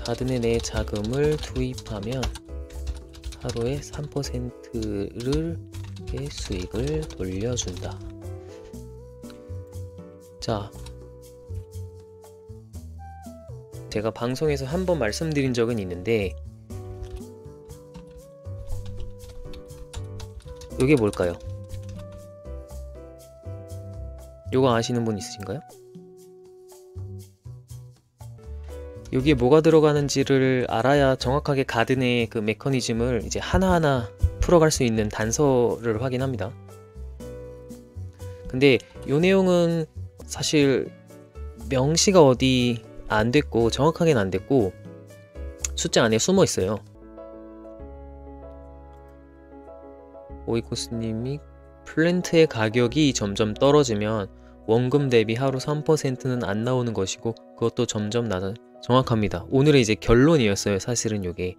가든에 내 자금을 투입하면 하루에 3%를 수익을 돌려준다. 자, 제가 방송에서 한번 말씀드린 적은 있는데 이게 뭘까요? 요거 아시는 분 있으신가요? 여기에 뭐가 들어가는지를 알아야 정확하게 가든의 그 메커니즘을 이제 하나하나 풀어갈 수 있는 단서를 확인합니다. 근데 요 내용은 사실 명시가 어디 안 됐고 정확하게는 안 됐고 숫자 안에 숨어 있어요. 오이코스님이 플랜트의 가격이 점점 떨어지면 원금 대비 하루 3%는 안 나오는 것이고 그것도 점점 낮아. 정확합니다. 오늘의 이제 결론이었어요. 사실은 요게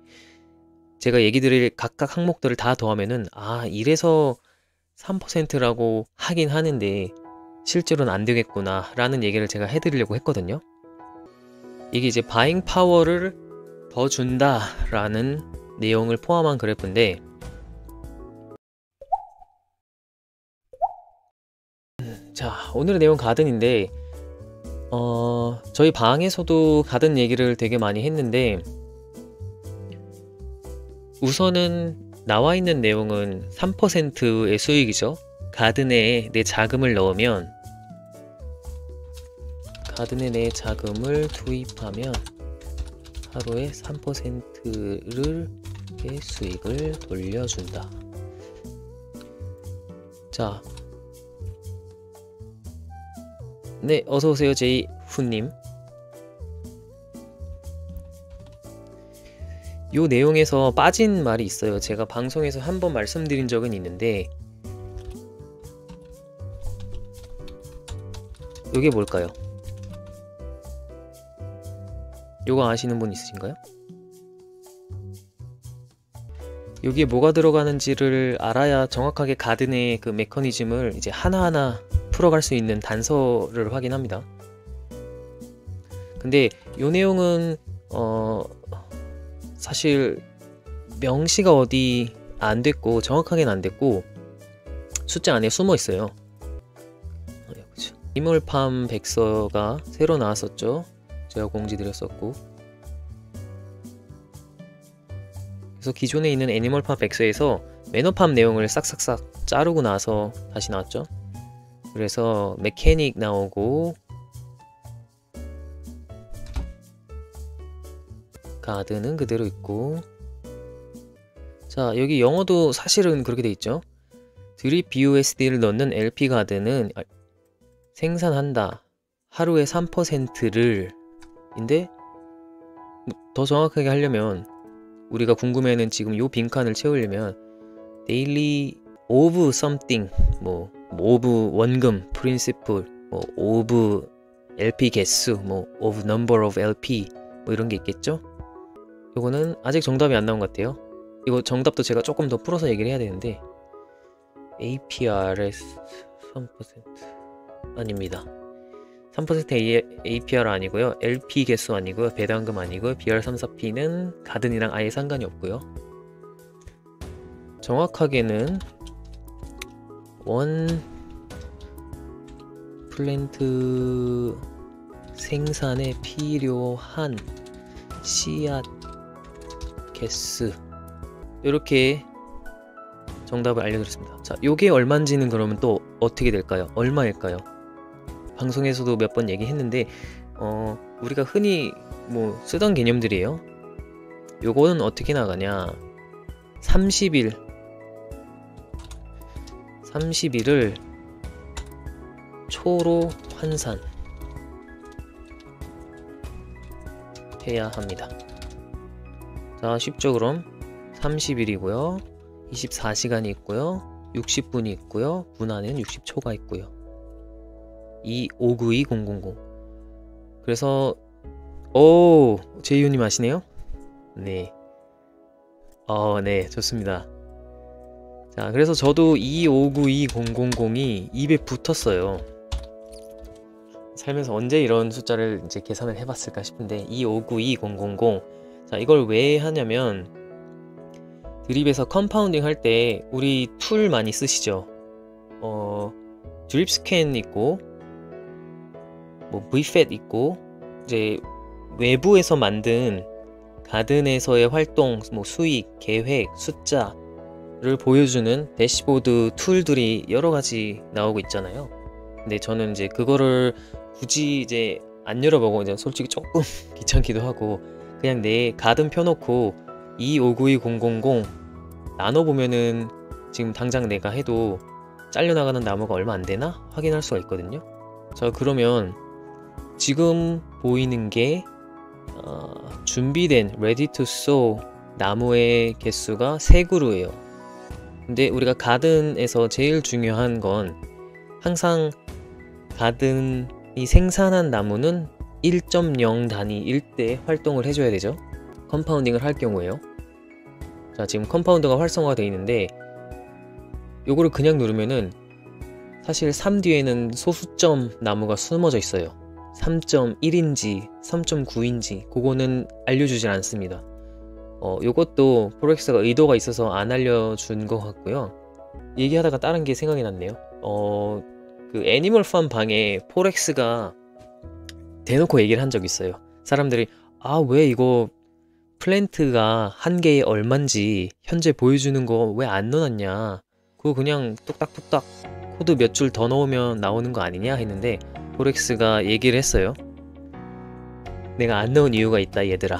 제가 얘기 드릴 각각 항목들을 다 더하면은 이래서 3%라고 하긴 하는데 실제로는 안 되겠구나 라는 얘기를 제가 해드리려고 했거든요. 이게 이제 바잉 파워를 더 준다 라는 내용을 포함한 그래프인데 자, 오늘의 내용 가든인데 저희 방에서도 가든 얘기를 되게 많이 했는데 우선은 나와 있는 내용은 3%의 수익이죠. 가든에 내 자금을 넣으면 가든에 내 자금을 투입하면 하루에 3%를 수익을 돌려준다. 자, 네, 어서오세요 제이후님. 요 내용에서 빠진 말이 있어요. 제가 방송에서 한번 말씀드린 적은 있는데 요게 뭘까요? 요거 아시는 분 있으신가요? 여기에 뭐가 들어가는지를 알아야 정확하게 가든의 그 메커니즘을 이제 하나하나 풀어갈 수 있는 단서를 확인합니다. 근데 요 내용은 사실 명시가 어디 안 됐고 정확하게는 안 됐고 숫자 안에 숨어 있어요. 애니멀팜 백서가 새로 나왔었죠. 제가 공지 드렸었고 그래서 기존에 있는 애니멀팜 백서에서 매너팜 내용을 싹싹싹 자르고 나서 다시 나왔죠. 그래서 메케닉 나오고 가든은 그대로 있고 자 여기 영어도 사실은 그렇게 돼 있죠. 드립 BUSD를 넣는 LP 가든은 생산한다. 하루에 3%를 인데 더 정확하게 하려면 우리가 궁금해하는 지금 요 빈칸을 채우려면 daily of something 뭐 of 원금 principle 뭐 of LP 개수 뭐 of number of LP 뭐 이런 게 있겠죠. 요거는 아직 정답이 안 나온 것 같아요. 이거 정답도 제가 조금 더 풀어서 얘기를 해야 되는데 APRS 3% 아닙니다. 3% APR 아니고요. LP 개수 아니고요. 배당금 아니고요. BR34P는 가든이랑 아예 상관이 없고요. 정확하게는 원 플랜트 생산에 필요한 씨앗 개수 이렇게 정답을 알려드렸습니다. 자, 요게 얼마인지는 그러면 또 어떻게 될까요? 얼마일까요? 방송에서도 몇 번 얘기했는데 우리가 흔히 뭐 쓰던 개념들이에요. 요거는 어떻게 나가냐 30일을 초로 환산 해야 합니다. 자 쉽죠. 그럼 30일이고요 24시간이 있고요 60분이 있고요 분하는 60초가 있고요 2592000 그래서 제이유님 아시네요? 네. 네 좋습니다. 자 그래서 저도 2592000이 입에 붙었어요. 살면서 언제 이런 숫자를 이제 계산을 해봤을까 싶은데 2592000. 자, 이걸 왜 하냐면 드립에서 컴파운딩 할 때 우리 툴 많이 쓰시죠. 드립 스캔 있고 뭐 VFET 있고 이제 외부에서 만든 가든에서의 활동, 뭐 수익, 계획, 숫자를 보여주는 대시보드 툴들이 여러 가지 나오고 있잖아요. 근데 저는 이제 그거를 굳이 이제 안 열어보고 이제 솔직히 조금 귀찮기도 하고 그냥 내 가든 펴놓고 2592000 나눠보면은 지금 당장 내가 해도 잘려나가는 나무가 얼마 안 되나 확인할 수가 있거든요. 자, 그러면 지금 보이는 게 준비된 ready to sow 나무의 개수가 3그루예요. 근데 우리가 가든에서 제일 중요한 건 항상 가든이 생산한 나무는 1.0 단위일 때 활동을 해줘야 되죠. 컴파운딩을 할 경우에요. 자, 지금 컴파운드가 활성화가 되어 있는데 요거를 그냥 누르면은 사실 3 뒤에는 소수점 나무가 숨어져 있어요. 3.1인지 3.9인지 그거는 알려주질 않습니다. 요것도 포렉스가 의도가 있어서 안 알려준 것 같고요. 얘기하다가 다른 게 생각이 났네요. 그 애니멀팜 방에 포렉스가 대놓고 얘기를 한 적이 있어요. 사람들이 왜 이거 플랜트가 한 개에 얼만지 현재 보여주는 거 왜 안 넣어놨냐, 그거 그냥 뚝딱뚝딱 코드 몇 줄 더 넣으면 나오는 거 아니냐 했는데 포렉스가 얘기를 했어요. 내가 안 넣은 이유가 있다 얘들아.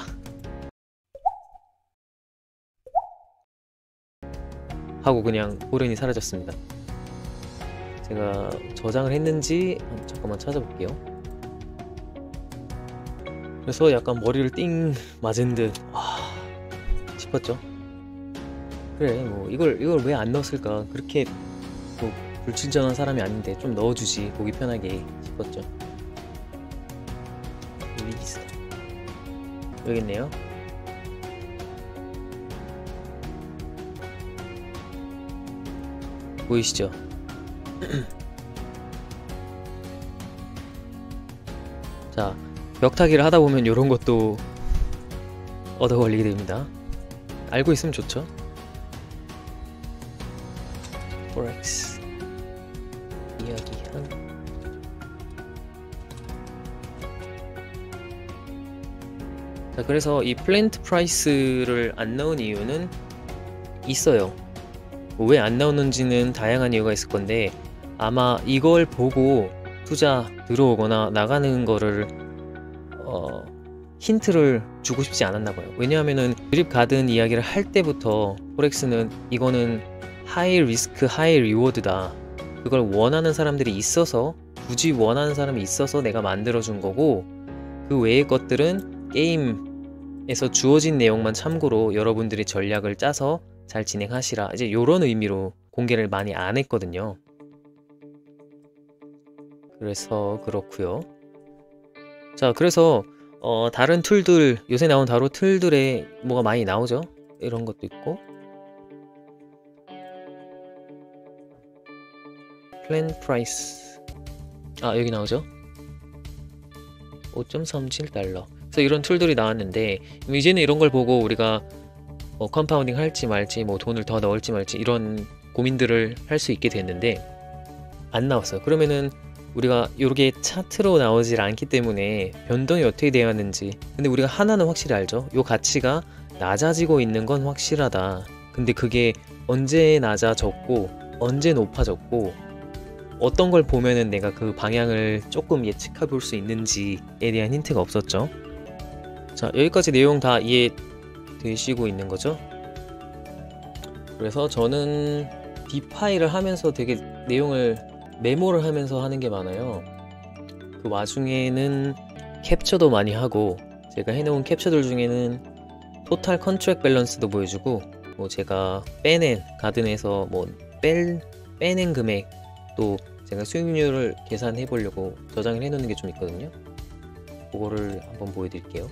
하고 그냥 호련히 사라졌습니다. 제가 저장을 했는지 잠깐만 찾아볼게요. 그래서 약간 머리를 띵 맞은 듯 싶었죠. 그래, 뭐 이걸 왜 안 넣었을까, 그렇게 뭐 불친절한 사람이 아닌데 좀 넣어주지 보기 편하게 싶었죠. 리기스 여기 있네요. 보이시죠? 자, 벽타기를 하다 보면 이런 것도 얻어 걸리게 됩니다. 알고 있으면 좋죠. 포렉스 이야기한 자, 그래서 이 플랜트 프라이스를 안 넣은 이유는 있어요. 왜 안 나오는지는 다양한 이유가 있을 건데 아마 이걸 보고 투자 들어오거나 나가는 거를 힌트를 주고 싶지 않았나 봐요. 왜냐하면은 드립 가든 이야기를 할 때부터 포렉스는 이거는 하이 리스크 하이 리워드다, 그걸 원하는 사람들이 있어서, 굳이 원하는 사람이 있어서 내가 만들어준 거고, 그 외의 것들은 게임에서 주어진 내용만 참고로 여러분들이 전략을 짜서 잘 진행하시라, 이제 요런 의미로 공개를 많이 안 했거든요. 그래서 그렇고요. 자, 그래서 다른 툴들, 요새 나온 다른 툴들에 뭐가 많이 나오죠. 이런 것도 있고 플랜 프라이스 여기 나오죠. 5.37달러. 그래서 이런 툴들이 나왔는데 이제는 이런 걸 보고 우리가 컴파운딩 할지 말지, 뭐 돈을 더 넣을지 말지 이런 고민들을 할 수 있게 됐는데 안 나왔어요. 그러면은 우리가 이렇게 차트로 나오질 않기 때문에 변동이 어떻게 되었는지, 근데 우리가 하나는 확실히 알죠. 요 가치가 낮아지고 있는 건 확실하다. 근데 그게 언제 낮아졌고 언제 높아졌고 어떤 걸 보면은 내가 그 방향을 조금 예측해 볼 수 있는지에 대한 힌트가 없었죠. 자, 여기까지 내용 다 이해되시고 있는 거죠. 그래서 저는 디파이를 하면서 되게 내용을 메모를 하면서 하는 게 많아요. 그 와중에는 캡처도 많이 하고, 제가 해놓은 캡처들 중에는 토탈 컨트랙 밸런스도 보여주고, 뭐 제가 빼낸 가든에서 뭐 빼낸 금액, 또 제가 수익률을 계산해 보려고 저장을 해 놓는 게 좀 있거든요. 그거를 한번 보여드릴게요.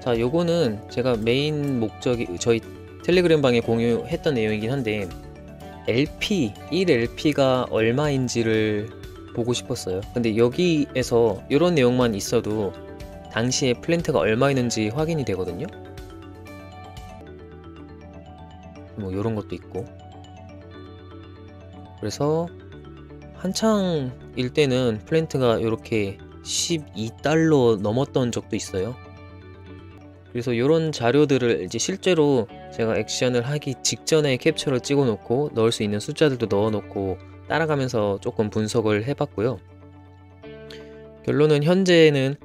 자, 요거는 제가 메인 목적이 저희 텔레그램 방에 공유했던 내용이긴 한데 LP, 1LP가 얼마인지를 보고 싶었어요. 근데 여기에서 이런 내용만 있어도 당시에 플랜트가 얼마였는지 확인이 되거든요. 뭐 이런 것도 있고. 그래서 한창일 때는 플랜트가 이렇게 12달러 넘었던 적도 있어요. 그래서 이런 자료들을 이제 실제로 제가 액션을 하기 직전에 캡처를 찍어 놓고 넣을 수 있는 숫자들도 넣어 놓고 따라가면서 조금 분석을 해봤고요. 결론은 현재는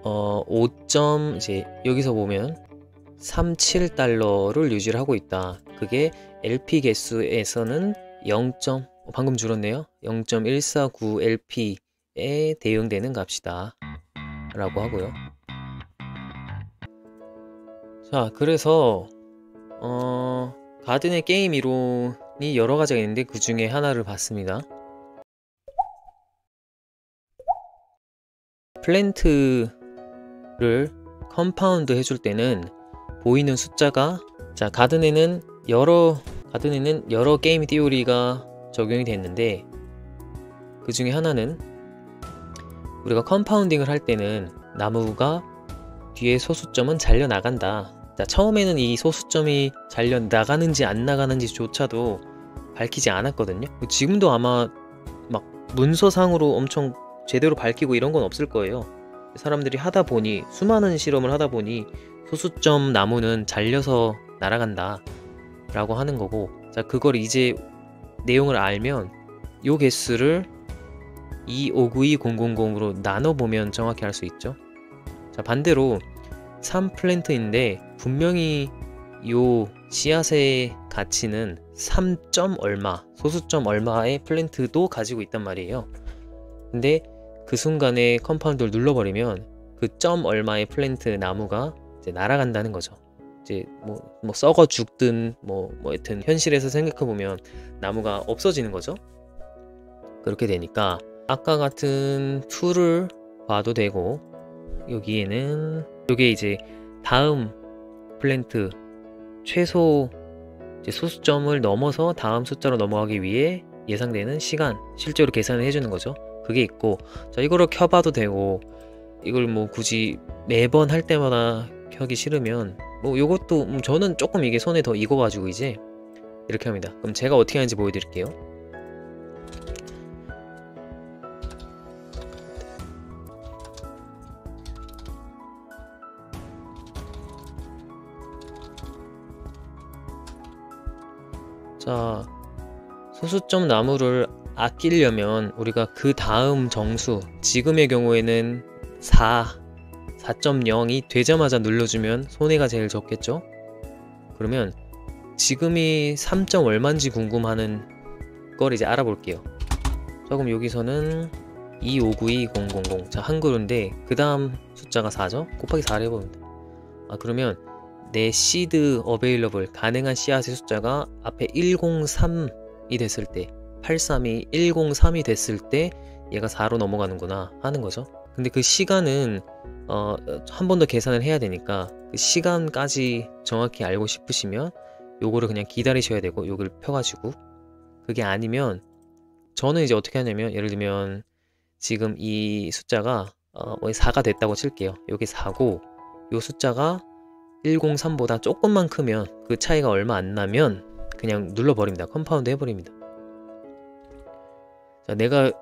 5. 이제 여기서 보면 37달러를 유지를 하고 있다. 그게 LP 개수에서는 0. 방금 줄었네요. 0.149 LP에 대응되는 값이다 라고 하고요. 자, 그래서 가든의 게임 이론이 여러 가지가 있는데 그 중에 하나를 봤습니다. 플랜트를 컴파운드 해줄 때는 보이는 숫자가, 자, 가든에는 여러 게임 티오리가 적용이 됐는데 그 중에 하나는 우리가 컴파운딩을 할 때는 나무가 뒤에 소수점은 잘려 나간다. 자, 처음에는 이 소수점이 잘려 나가는지 안 나가는지조차도 밝히지 않았거든요. 지금도 아마 막 문서상으로 엄청 제대로 밝히고 이런 건 없을 거예요. 사람들이 하다 보니, 수많은 실험을 하다 보니 소수점 나무는 잘려서 날아간다 라고 하는 거고, 자, 그걸 이제 내용을 알면 요 개수를 2592000으로 나눠보면 정확히 알 수 있죠. 자, 반대로 3플랜트인데 분명히 요 씨앗의 가치는 3. 얼마, 소수점 얼마의 플랜트도 가지고 있단 말이에요. 근데 그 순간에 컴파운드를 눌러버리면 그 점 얼마의 플랜트 나무가 이제 날아간다는 거죠. 이제 뭐 썩어 죽든 뭐 하여튼 현실에서 생각해보면 나무가 없어지는 거죠. 그렇게 되니까 아까 같은 툴을 봐도 되고, 여기에는 요게 이제 다음 플랜트 최소 이제 소수점을 넘어서 다음 숫자로 넘어가기 위해 예상되는 시간 실제로 계산을 해주는 거죠. 그게 있고, 자, 이거를 켜봐도 되고, 이걸 뭐 굳이 매번 할 때마다 켜기 싫으면 뭐 요것도 저는 조금 이게 손에 더 익어가지고 이제 이렇게 합니다. 그럼 제가 어떻게 하는지 보여드릴게요. 자, 소수점 나무를 아끼려면 우리가 그 다음 정수, 지금의 경우에는 4.0이 되자마자 눌러주면 손해가 제일 적겠죠? 그러면 지금이 3. 얼마인지 궁금하는 걸 이제 알아볼게요. 자, 그럼 여기서는 2592000, 자, 한글인데 그 다음 숫자가 4죠? 곱하기 4를 해봅니다. 아, 그러면 내 시드 어베일러블 가능한 씨앗의 숫자가 앞에 103이 됐을 때, 832 103이 됐을 때 얘가 4로 넘어가는구나 하는 거죠. 근데 그 시간은 한 번 더 계산을 해야 되니까 그 시간까지 정확히 알고 싶으시면 요거를 그냥 기다리셔야 되고, 요걸 펴가지고, 그게 아니면 저는 이제 어떻게 하냐면, 예를 들면 지금 이 숫자가 4가 됐다고 칠게요. 요게 4고 요 숫자가 103보다 조금만 크면, 그 차이가 얼마 안 나면 그냥 눌러버립니다. 컴파운드 해버립니다. 자, 내가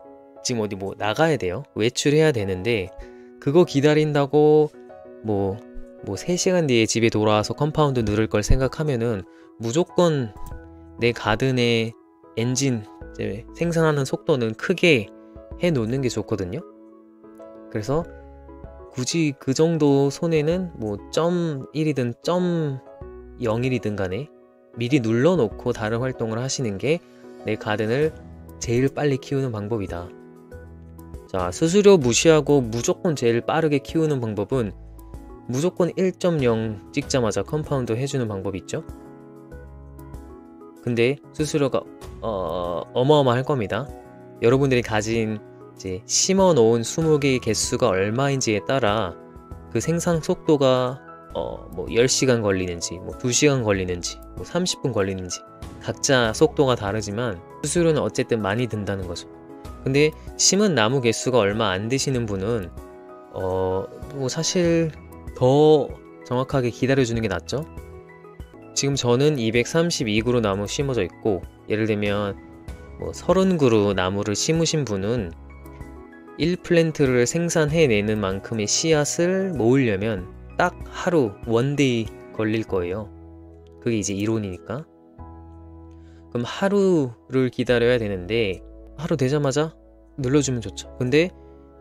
지금 어디 뭐 나가야 돼요. 외출해야 되는데 그거 기다린다고 뭐 3시간 뒤에 집에 돌아와서 컴파운드 누를 걸 생각하면은 무조건 내 가든의 엔진 이제 생산하는 속도는 크게 해 놓는 게 좋거든요. 그래서 굳이 그 정도 손해는 뭐 0.1이든 0.01이든 간에 미리 눌러 놓고 다른 활동을 하시는 게 내 가든을 제일 빨리 키우는 방법이다. 자, 수수료 무시하고 무조건 제일 빠르게 키우는 방법은 무조건 1.0 찍자마자 컴파운드 해주는 방법이 있죠. 근데 수수료가 어마어마할 겁니다. 여러분들이 가진 이제 심어 놓은 20개의 개수가 얼마인지에 따라 그 생산 속도가 뭐 10시간 걸리는지, 뭐 2시간 걸리는지, 뭐 30분 걸리는지 각자 속도가 다르지만 수수료는 어쨌든 많이 든다는 거죠. 근데 심은 나무 개수가 얼마 안 되시는 분은 뭐 사실 더 정확하게 기다려주는 게 낫죠. 지금 저는 232그루 나무 심어져 있고, 예를 들면 뭐 30그루 나무를 심으신 분은 1플랜트를 생산해내는 만큼의 씨앗을 모으려면 딱 하루 원데이 걸릴 거예요. 그게 이제 이론이니까. 그럼 하루를 기다려야 되는데 하루 되자마자 눌러주면 좋죠. 근데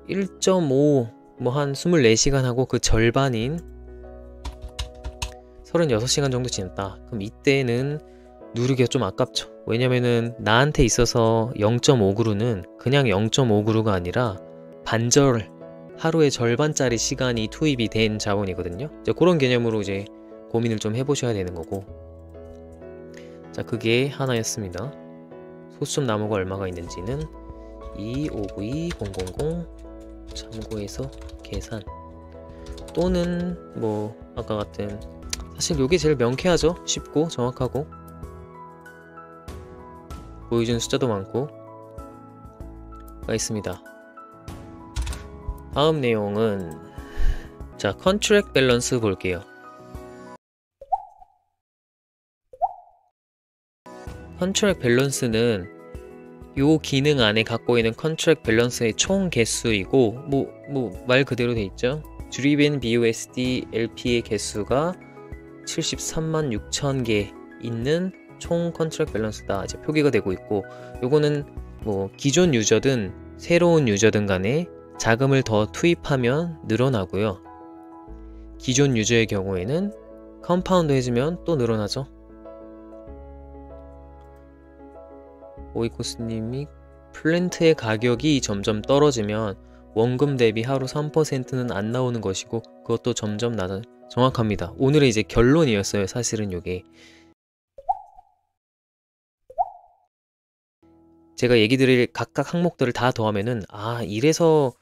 1.5 뭐 한 24시간 하고 그 절반인 36시간 정도 지났다. 그럼 이때는 누르기가 좀 아깝죠. 왜냐면은 나한테 있어서 0.5그루는 그냥 0.5그루가 아니라 반절, 하루의 절반짜리 시간이 투입이 된 자원이거든요. 이제 그런 개념으로 이제 고민을 좀 해보셔야 되는 거고. 자, 그게 하나였습니다. 소수점 나무가 얼마가 있는지는 252,000 참고해서 계산, 또는 뭐 아까 같은, 사실 요게 제일 명쾌하죠. 쉽고 정확하고 보여주는 숫자도 많고 가 있습니다. 다음 내용은, 자, 컨트랙 밸런스 볼게요. 컨트랙 밸런스는 요 기능 안에 갖고 있는 컨트랙 밸런스의 총 개수이고, 말 그대로 돼 있죠. Driven BUSD LP의 개수가 736,000개 있는 총 컨트랙 밸런스다 이제 표기가 되고 있고, 요거는 뭐 기존 유저든 새로운 유저든 간에 자금을 더 투입하면 늘어나고요. 기존 유저의 경우에는 컴파운드 해주면 또 늘어나죠. 오이코스님이 플랜트의 가격이 점점 떨어지면 원금 대비 하루 3%는 안 나오는 것이고 그것도 점점 낮아. 정확합니다. 오늘의 이제 결론이었어요. 사실은 요게 제가 얘기 드릴 각각 항목들을 다 더하면은, 아, 이래서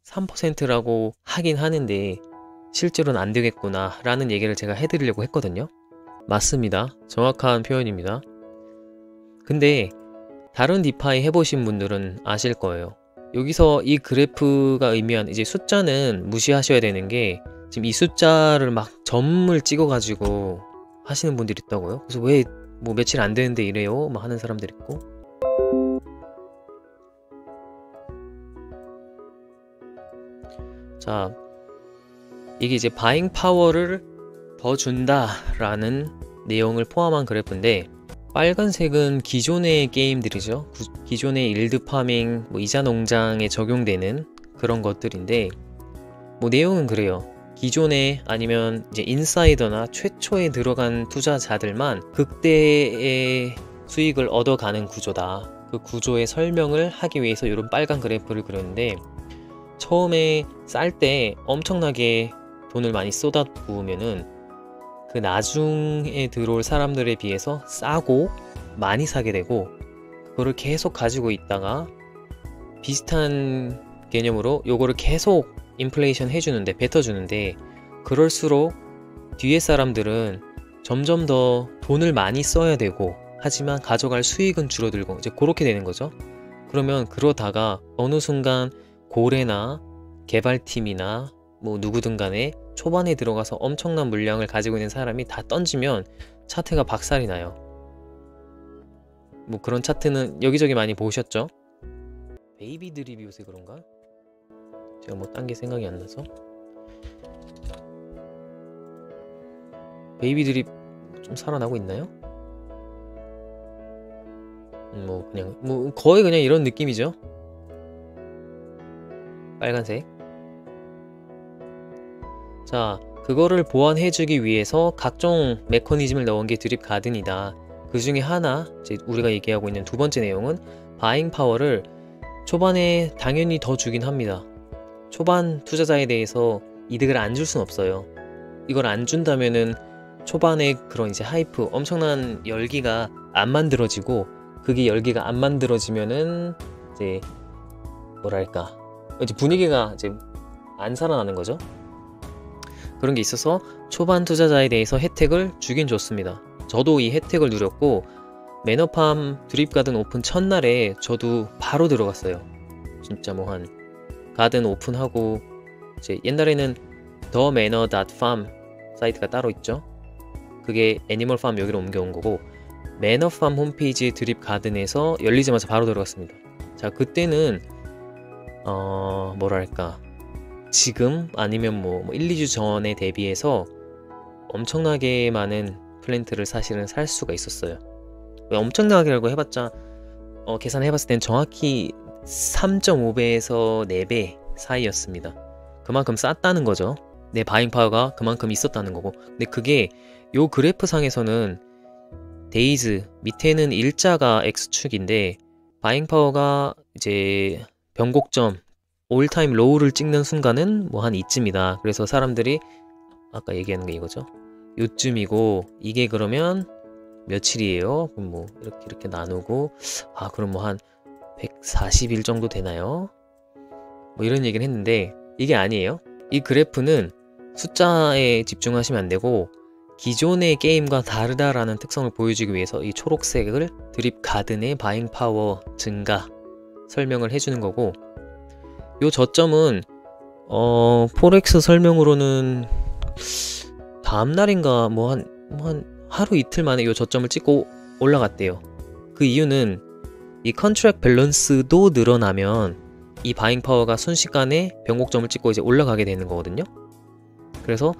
3%라고 하긴 하는데 실제로는 안 되겠구나 라는 얘기를 제가 해드리려고 했거든요. 맞습니다. 정확한 표현입니다. 근데 다른 디파이 해보신 분들은 아실 거예요. 여기서 이 그래프가 의미한 이제 숫자는 무시하셔야 되는 게, 지금 이 숫자를 막 점을 찍어 가지고 하시는 분들이 있다고요. 그래서 왜 뭐 며칠 안 되는데 이래요 막 하는 사람들 있고. 자, 이게 이제 바잉 파워를 더 준다 라는 내용을 포함한 그래프인데, 빨간색은 기존의 게임들이죠. 기존의 일드 파밍, 뭐 이자 농장에 적용되는 그런 것들인데, 뭐 내용은 그래요. 기존에 아니면 이제 인사이더나 최초에 들어간 투자자들만 극대의 수익을 얻어가는 구조다. 그 구조의 설명을 하기 위해서 이런 빨간 그래프를 그렸는데, 처음에 쌀 때 엄청나게 돈을 많이 쏟아부으면은 그 나중에 들어올 사람들에 비해서 싸고 많이 사게 되고, 그거를 계속 가지고 있다가 비슷한 개념으로 요거를 계속 인플레이션 해주는데, 뱉어주는데, 그럴수록 뒤에 사람들은 점점 더 돈을 많이 써야 되고, 하지만 가져갈 수익은 줄어들고 이제 그렇게 되는 거죠. 그러면 그러다가 어느 순간 고래나 개발팀이나 뭐 누구든 간에 초반에 들어가서 엄청난 물량을 가지고 있는 사람이 다 던지면 차트가 박살이 나요. 뭐 그런 차트는 여기저기 많이 보셨죠? 베이비 드립이 요새 그런가? 제가 뭐 딴 게 생각이 안 나서. 베이비 드립 좀 살아나고 있나요? 뭐 그냥 뭐 거의 그냥 이런 느낌이죠. 빨간색. 자, 그거를 보완해주기 위해서 각종 메커니즘을 넣은 게 드립 가든이다. 그 중에 하나, 이제 우리가 얘기하고 있는 두 번째 내용은 바잉 파워를 초반에 당연히 더 주긴 합니다. 초반 투자자에 대해서 이득을 안 줄 순 없어요. 이걸 안 준다면은 초반에 그런 이제 하이프, 엄청난 열기가 안 만들어지고, 그게 열기가 안 만들어지면은 이제 뭐랄까, 이제 분위기가 이제 안 살아나는 거죠. 그런 게 있어서 초반 투자자에 대해서 혜택을 주긴 줬습니다. 저도 이 혜택을 누렸고 매너팜 드립 가든 오픈 첫날에 저도 바로 들어갔어요. 진짜 뭐 한 가든 오픈하고 이제 옛날에는 themanor.farm 사이트가 따로 있죠. 그게 애니멀팜 여기로 옮겨온 거고 매너팜 홈페이지 드립 가든에서 열리자마자 바로 들어갔습니다. 자, 그때는 뭐랄까 지금 아니면 뭐 1, 2주 전에 대비해서 엄청나게 많은 플랜트를 사실은 살 수가 있었어요. 왜 엄청나게라고 해봤자 계산해봤을 땐 정확히 3.5배에서 4배 사이였습니다. 그만큼 쌌다는 거죠. 내 바잉 파워가 그만큼 있었다는 거고. 근데 그게 요 그래프 상에서는 데이즈 밑에는 일자가 X축인데 바잉 파워가 이제 변곡점 올타임 로우를 찍는 순간은 뭐 한 이쯤이다. 그래서 사람들이 아까 얘기하는 게 이거죠. 요쯤이고 이게 그러면 며칠이에요? 그럼 뭐 이렇게 나누고 그럼 뭐 한 140일 정도 되나요? 뭐 이런 얘기를 했는데 이게 아니에요. 이 그래프는 숫자에 집중하시면 안 되고 기존의 게임과 다르다라는 특성을 보여주기 위해서 이 초록색을 드립 가든의 바잉 파워 증가 설명을 해주는 거고 요 저점은 포렉스 설명으로는 다음날인가 뭐 한 하루 이틀 만에 요 저점을 찍고 올라갔대요. 그 이유는 이 컨트랙 밸런스도 늘어나면 이 바잉 파워가 순식간에 변곡점을 찍고 이제 올라가게 되는 거거든요. 그래서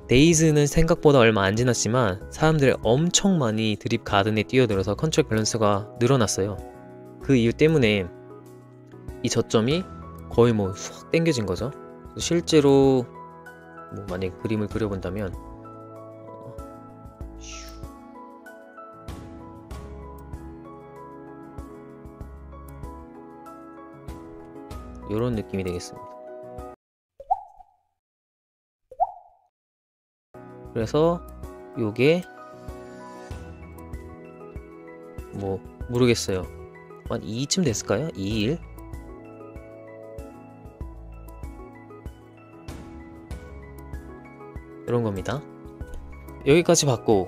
데이즈는 생각보다 얼마 안 지났지만 사람들이 엄청 많이 드립 가든에 뛰어들어서 컨트랙 밸런스가 늘어났어요. 그 이유 때문에 이 저점이 거의 뭐 쑥 땡겨진 거죠. 실제로 뭐 만약 그림을 그려본다면 이런 느낌이 되겠습니다. 그래서 요게 뭐 모르겠어요. 한 2쯤 됐을까요? 2일? 이런 겁니다. 여기까지 봤고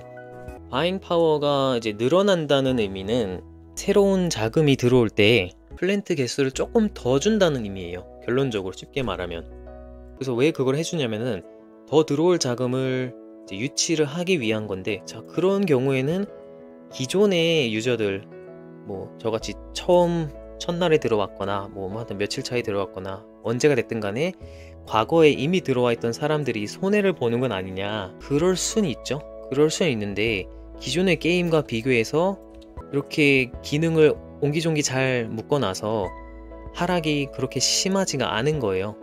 바잉 파워가 이제 늘어난다는 의미는 새로운 자금이 들어올 때 플랜트 개수를 조금 더 준다는 의미예요. 결론적으로 쉽게 말하면. 그래서 왜 그걸 해주냐면은 더 들어올 자금을 이제 유치를 하기 위한 건데 자 그런 경우에는 기존의 유저들 뭐 저같이 처음 첫날에 들어왔거나 뭐 하여튼 며칠 차에 들어왔거나 언제가 됐든 간에 과거에 이미 들어와 있던 사람들이 손해를 보는 건 아니냐. 그럴 수는 있죠. 그럴 수는 있는데 기존의 게임과 비교해서 이렇게 기능을 옹기종기 잘 묶어놔서 하락이 그렇게 심하지가 않은 거예요.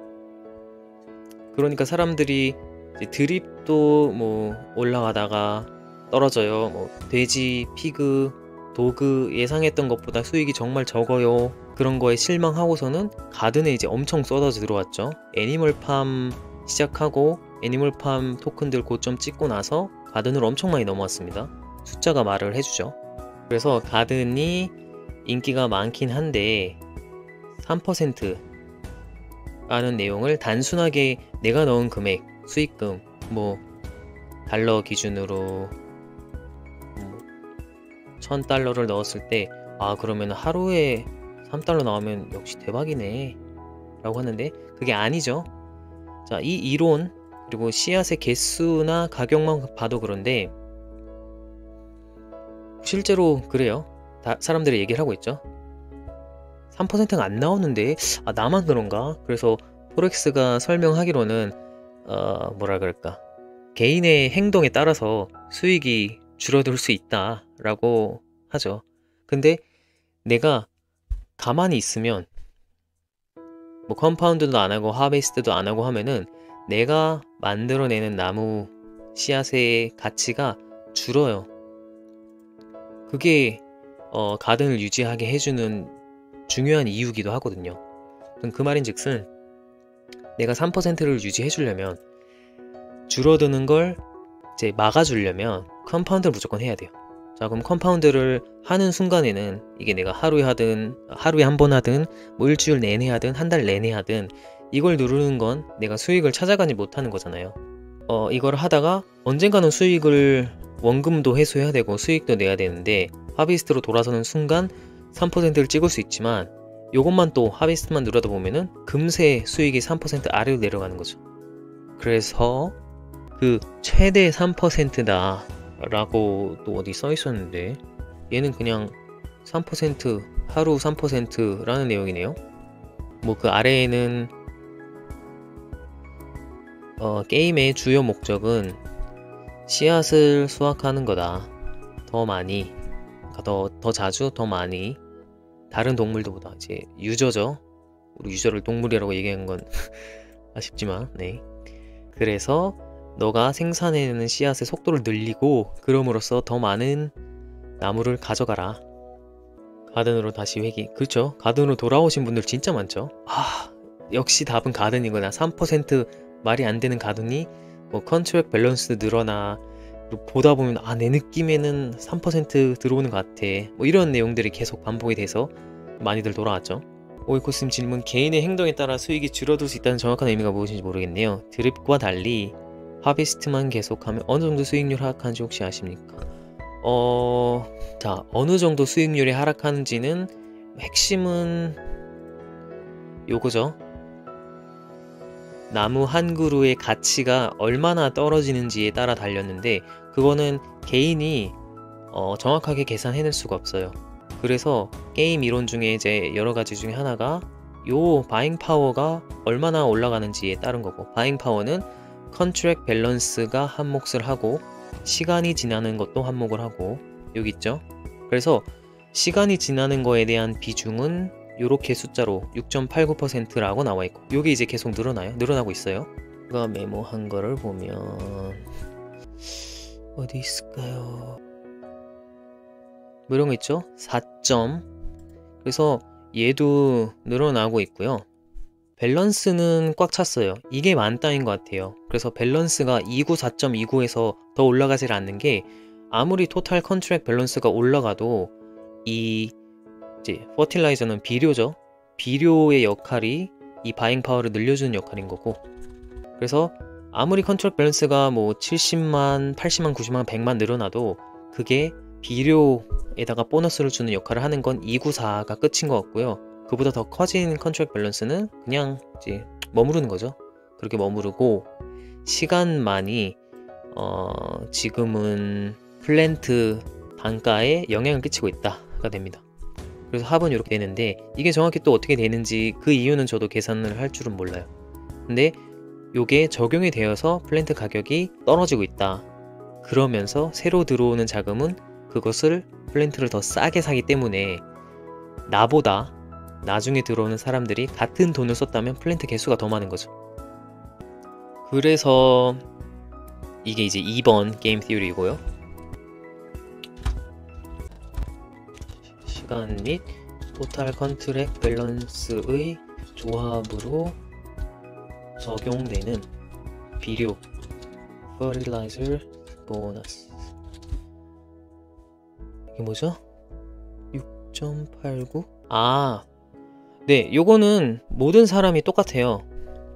그러니까 사람들이 이제 드립도 뭐 올라가다가 떨어져요. 뭐 돼지, 피그, 도그 예상했던 것보다 수익이 정말 적어요. 그런 거에 실망하고서는 가든에 이제 엄청 쏟아져 들어왔죠. 애니멀팜 시작하고 애니멀팜 토큰들 고점 찍고 나서 가든으로 엄청 많이 넘어왔습니다. 숫자가 말을 해주죠. 그래서 가든이 인기가 많긴 한데 3% 라는 내용을 단순하게 내가 넣은 금액, 수익금, 뭐 달러 기준으로 1000달러를 넣었을 때 그러면 하루에 3달러 나오면 역시 대박이네 라고 하는데 그게 아니죠. 자, 이 이론 그리고 씨앗의 개수나 가격만 봐도 그런데 실제로 그래요. 사람들이 얘기를 하고 있죠. 3%가 안 나오는데 나만 그런가? 그래서 포렉스가 설명하기로는 뭐라 그럴까 개인의 행동에 따라서 수익이 줄어들 수 있다 라고 하죠. 근데 내가 가만히 있으면 뭐 컴파운드도 안 하고 하베스트도 안 하고 하면은 내가 만들어내는 나무 씨앗의 가치가 줄어요. 그게 가든을 유지하게 해주는 중요한 이유기도 하거든요. 그 말인즉슨 내가 3%를 유지해 주려면 줄어드는 걸 이제 막아주려면 컴파운드를 무조건 해야 돼요. 자, 그럼 컴파운드를 하는 순간에는 이게 내가 하루에 하든 하루에 한 번 하든 뭐 일주일 내내 하든 한 달 내내 하든 이걸 누르는 건 내가 수익을 찾아가지 못하는 거잖아요. 이걸 하다가 언젠가는 수익을 원금도 회수해야 되고 수익도 내야 되는데 하비스트로 돌아서는 순간 3%를 찍을 수 있지만 요것만 또 하비스트만 누르다 보면은 금세 수익이 3% 아래로 내려가는 거죠. 그래서 그 최대 3%다 라고 또 어디 써 있었는데 얘는 그냥 3% 하루 3%라는 내용이네요. 뭐 그 아래에는 게임의 주요 목적은 씨앗을 수확하는 거다. 더 많이, 그러니까 더 자주, 더 많이. 다른 동물들보다 이제 유저죠. 우리 유저를 동물이라고 얘기한 건 아쉽지만, 네. 그래서 너가 생산해내는 씨앗의 속도를 늘리고 그럼으로써 더 많은 나무를 가져가라. 가든으로 다시 회귀. 그렇죠. 가든으로 돌아오신 분들 진짜 많죠. 역시 답은 가든이구나. 3% 말이 안 되는 가든이 뭐 컨트랙 밸런스 늘어나, 보다 보면 내 느낌에는 3% 들어오는 것 같아. 뭐 이런 내용들이 계속 반복이 돼서 많이들 돌아왔죠. 오이코스님 질문, 개인의 행동에 따라 수익이 줄어들 수 있다는 정확한 의미가 무엇인지 모르겠네요. 드립과 달리 하비스트만 계속하면 어느 정도 수익률 하락하는지 혹시 아십니까? 자, 어느 정도 수익률이 하락하는지는 핵심은 요거죠. 나무 한 그루의 가치가 얼마나 떨어지는지에 따라 달렸는데 그거는 개인이 정확하게 계산해낼 수가 없어요. 그래서 게임 이론 중에 이제 여러 가지 중에 하나가 요 바잉 파워가 얼마나 올라가는지에 따른 거고, 바잉 파워는 컨트랙 밸런스가 한몫을 하고 시간이 지나는 것도 한몫을 하고, 여기 있죠. 그래서 시간이 지나는 거에 대한 비중은 요렇게 숫자로 6.89%라고 나와 있고, 요게 이제 계속 늘어나고 있어요. 제가 메모한 거를 보면 어디 있을까요? 뭐 이런 거 있죠? 4점. 그래서 얘도 늘어나고 있고요. 밸런스는 꽉 찼어요. 이게 만땅인 것 같아요. 그래서 밸런스가 29, 4.29에서 더 올라가질 않는 게, 아무리 토탈 컨트랙 밸런스가 올라가도 이 이제 퍼틸라이저는 비료죠. 비료의 역할이 이 바잉 파워를 늘려주는 역할인 거고, 그래서 아무리 컨트랙 밸런스가 뭐 70만, 80만, 90만, 100만 늘어나도 그게 비료에다가 보너스를 주는 역할을 하는 건 294가 끝인 것 같고요. 그보다 더 커진 컨트랙 밸런스는 그냥 이제 머무르는 거죠. 그렇게 머무르고, 시간만이 지금은 플랜트 단가에 영향을 끼치고 있다가 됩니다. 그래서 합은 이렇게 되는데, 이게 정확히 또 어떻게 되는지 그 이유는 저도 계산을 할 줄은 몰라요. 근데 요게 적용이 되어서 플랜트 가격이 떨어지고 있다. 그러면서 새로 들어오는 자금은 그것을 플랜트를 더 싸게 사기 때문에 나보다 나중에 들어오는 사람들이 같은 돈을 썼다면 플랜트 개수가 더 많은 거죠. 그래서 이게 이제 2번 게임 티오리이고요. 시간 및 토탈 컨트랙 밸런스의 조합으로 적용되는 비료 fertilizer 보너스. 이게 뭐죠? 6.89? 네, 요거는 모든 사람이 똑같아요.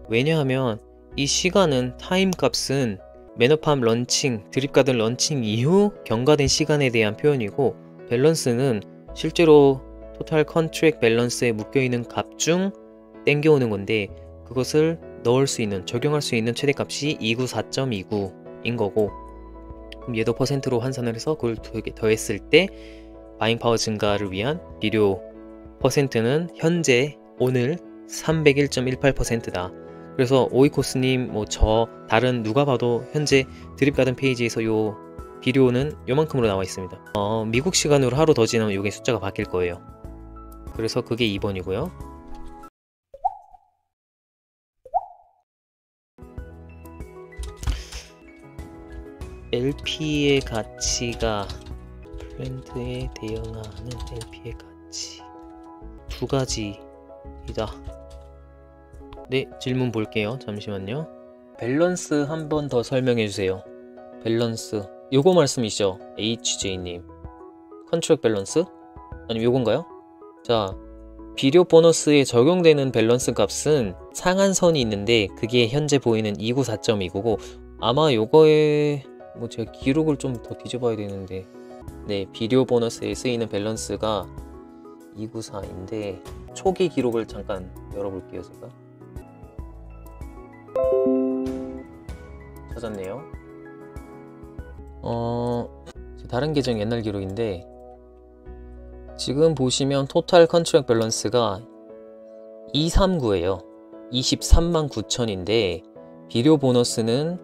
왜냐하면 이 시간은, 타임 값은 매너팜 런칭, 드립가든 런칭 이후 경과된 시간에 대한 표현이고, 밸런스는 실제로 토탈 컨트랙 밸런스에 묶여있는 값 중 땡겨오는 건데, 그것을 넣을 수 있는, 적용할 수 있는 최대값이 294.29인 거고, 그럼 얘도 퍼센트로 환산을 해서 그걸 더했을 때 바잉 파워 증가를 위한 비료 퍼센트는 현재 오늘 301.18%다. 그래서 오이코스님, 뭐 저 다른 누가 봐도 현재 드립가든 페이지에서 요 비료는 요만큼으로 나와 있습니다. 미국 시간으로 하루 더 지나면 요게 숫자가 바뀔 거예요. 그래서 그게 2번이고요. LP의 가치가 플랜트에 대응하는 LP의 가치 두 가지이다. 네, 질문 볼게요. 잠시만요. 밸런스 한 번 더 설명해 주세요. 밸런스, 요거 말씀이시죠? HJ님. 컨트랙 밸런스? 아니면 요건가요? 자, 비료 보너스에 적용되는 밸런스 값은 상한선이 있는데 그게 현재 보이는 294.29고 아마 요거에 뭐 제가 기록을 좀 더 뒤져봐야 되는데, 네, 비료 보너스에 쓰이는 밸런스가 294인데 초기 기록을 잠깐 열어볼게요. 제가 찾았네요. 다른 계정 옛날 기록인데, 지금 보시면 토탈 컨트랙 밸런스가 239예요 23만 9천인데 비료 보너스는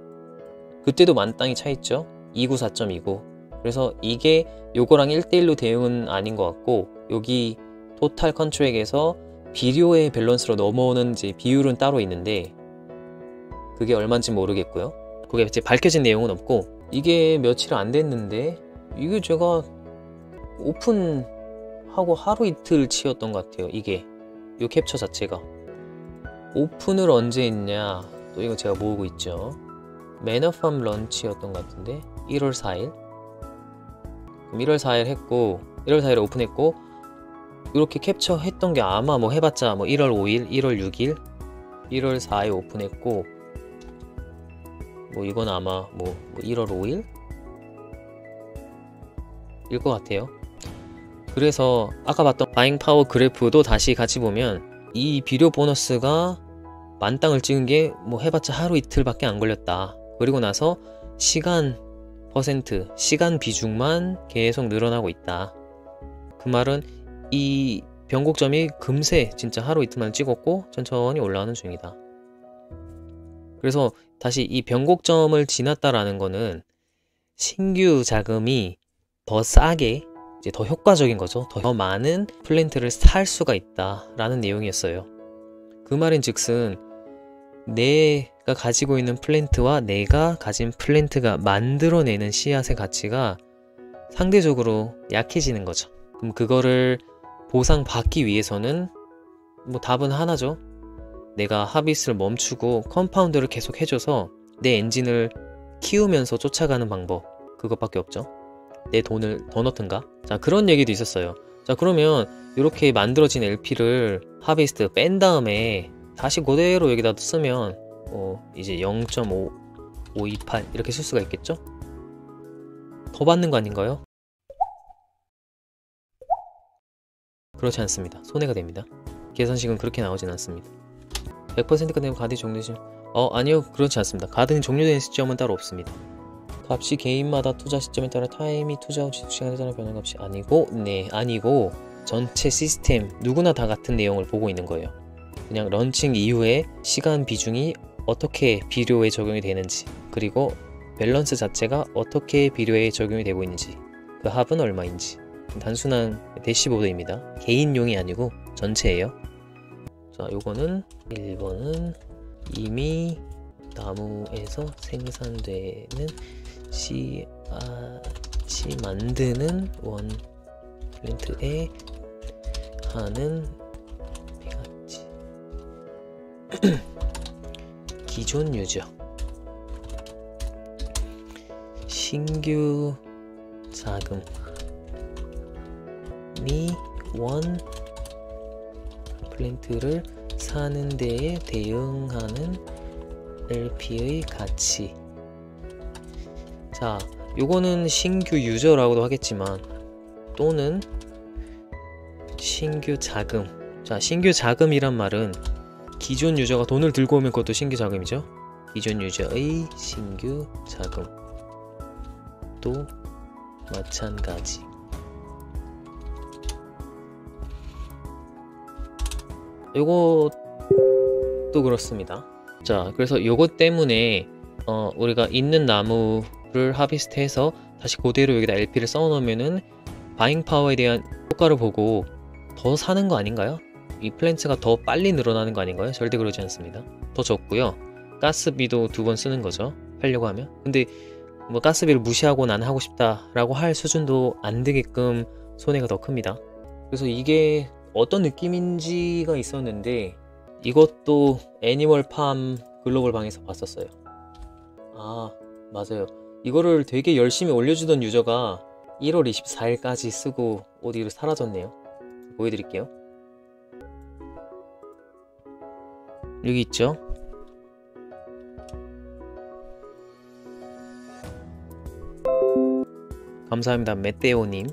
그때도 만땅이 차있죠. 294.29. 그래서 이게 요거랑 1대1로 대응은 아닌 것 같고, 여기 토탈 컨트랙에서 비료의 밸런스로 넘어오는 이제 비율은 따로 있는데 그게 얼마인지 모르겠고요. 그게 이제 밝혀진 내용은 없고, 이게 며칠 안 됐는데 이게 제가 오픈하고 하루 이틀 치였던 것 같아요. 이게 요 캡처 자체가 오픈을 언제 했냐, 또 이거 제가 모으고 있죠. 매너팜 런치였던 것 같은데 1월 4일. 그럼 1월 4일 했고 1월 4일에 오픈했고, 이렇게 캡처했던 게 아마 뭐 해봤자 뭐 1월 5일, 1월 6일, 1월 4일 오픈했고, 뭐 이건 아마 뭐 1월 5일 일 것 같아요. 그래서 아까 봤던 바잉 파워 그래프도 다시 같이 보면 이 비료 보너스가 만땅을 찍은 게 뭐 해봤자 하루 이틀밖에 안 걸렸다. 그리고 나서 시간 퍼센트, 시간 비중만 계속 늘어나고 있다. 그 말은 이 변곡점이 금세 진짜 하루 이틀만 찍었고 천천히 올라가는 중이다. 그래서 다시 이 변곡점을 지났다라는 거는 신규 자금이 더 싸게, 이제 더 효과적인 거죠. 더 많은 플랜트를 살 수가 있다 라는 내용이었어요. 그 말인 즉슨 내가 가지고 있는 플랜트와 내가 가진 플랜트가 만들어내는 씨앗의 가치가 상대적으로 약해지는 거죠. 그럼 그거를 보상받기 위해서는 뭐 답은 하나죠. 내가 하비스를 멈추고 컴파운드를 계속 해줘서 내 엔진을 키우면서 쫓아가는 방법, 그것밖에 없죠. 내 돈을 더 넣든가. 자, 그런 얘기도 있었어요. 자, 그러면 이렇게 만들어진 LP를 하비스트 뺀 다음에 다시 그대로 여기다 쓰면 이제 0.528 이렇게 쓸 수가 있겠죠? 더 받는 거 아닌가요? 그렇지 않습니다. 손해가 됩니다. 계산식은 그렇게 나오진 않습니다. 100%가 되면 가등이 종료되시면 아니요, 그렇지 않습니다. 가등이 종료되는 시점은 따로 없습니다. 값이 개인마다 투자 시점에 따라 타임이 투자 후 지속 시간에 따라 변하는 값이 아니고, 네, 아니고 전체 시스템 누구나 다 같은 내용을 보고 있는 거예요. 그냥 런칭 이후에 시간 비중이 어떻게 비료에 적용이 되는지, 그리고 밸런스 자체가 어떻게 비료에 적용이 되고 있는지, 그 합은 얼마인지, 단순한 대시보드입니다. 개인용이 아니고 전체예요. 자, 요거는 1번은 이미 나무에서 생산되는 씨앗이 만드는 원 플랜트에 하는 비가치 기존 유저, 신규 자금이 원 플랜트를 사는 데에 대응하는 LP의 가치. 자, 요거는 신규 유저라고도 하겠지만 또는 신규 자금. 자, 신규 자금이란 말은 기존 유저가 돈을 들고 오면 그것도 신규 자금이죠. 기존 유저의 신규 자금 또 마찬가지. 요것도 그렇습니다. 자, 그래서 요것 때문에 우리가 있는 나무를 하비스트해서 다시 그대로 여기다 LP를 써놓으면은 바잉 파워에 대한 효과를 보고 더 사는 거 아닌가요? 이 플랜트가 더 빨리 늘어나는 거 아닌가요? 절대 그러지 않습니다. 더 적고요. 가스비도 2번 쓰는 거죠. 하려고 하면. 근데 뭐 가스비를 무시하고 난 하고 싶다 라고 할 수준도 안 되게끔 손해가 더 큽니다. 그래서 이게 어떤 느낌인지가 있었는데, 이것도 애니멀팜 글로벌 방에서 봤었어요. 아, 맞아요. 이거를 되게 열심히 올려주던 유저가 1월 24일까지 쓰고 어디로 사라졌네요. 보여드릴게요. 여기 있죠. 감사합니다. 메테오님.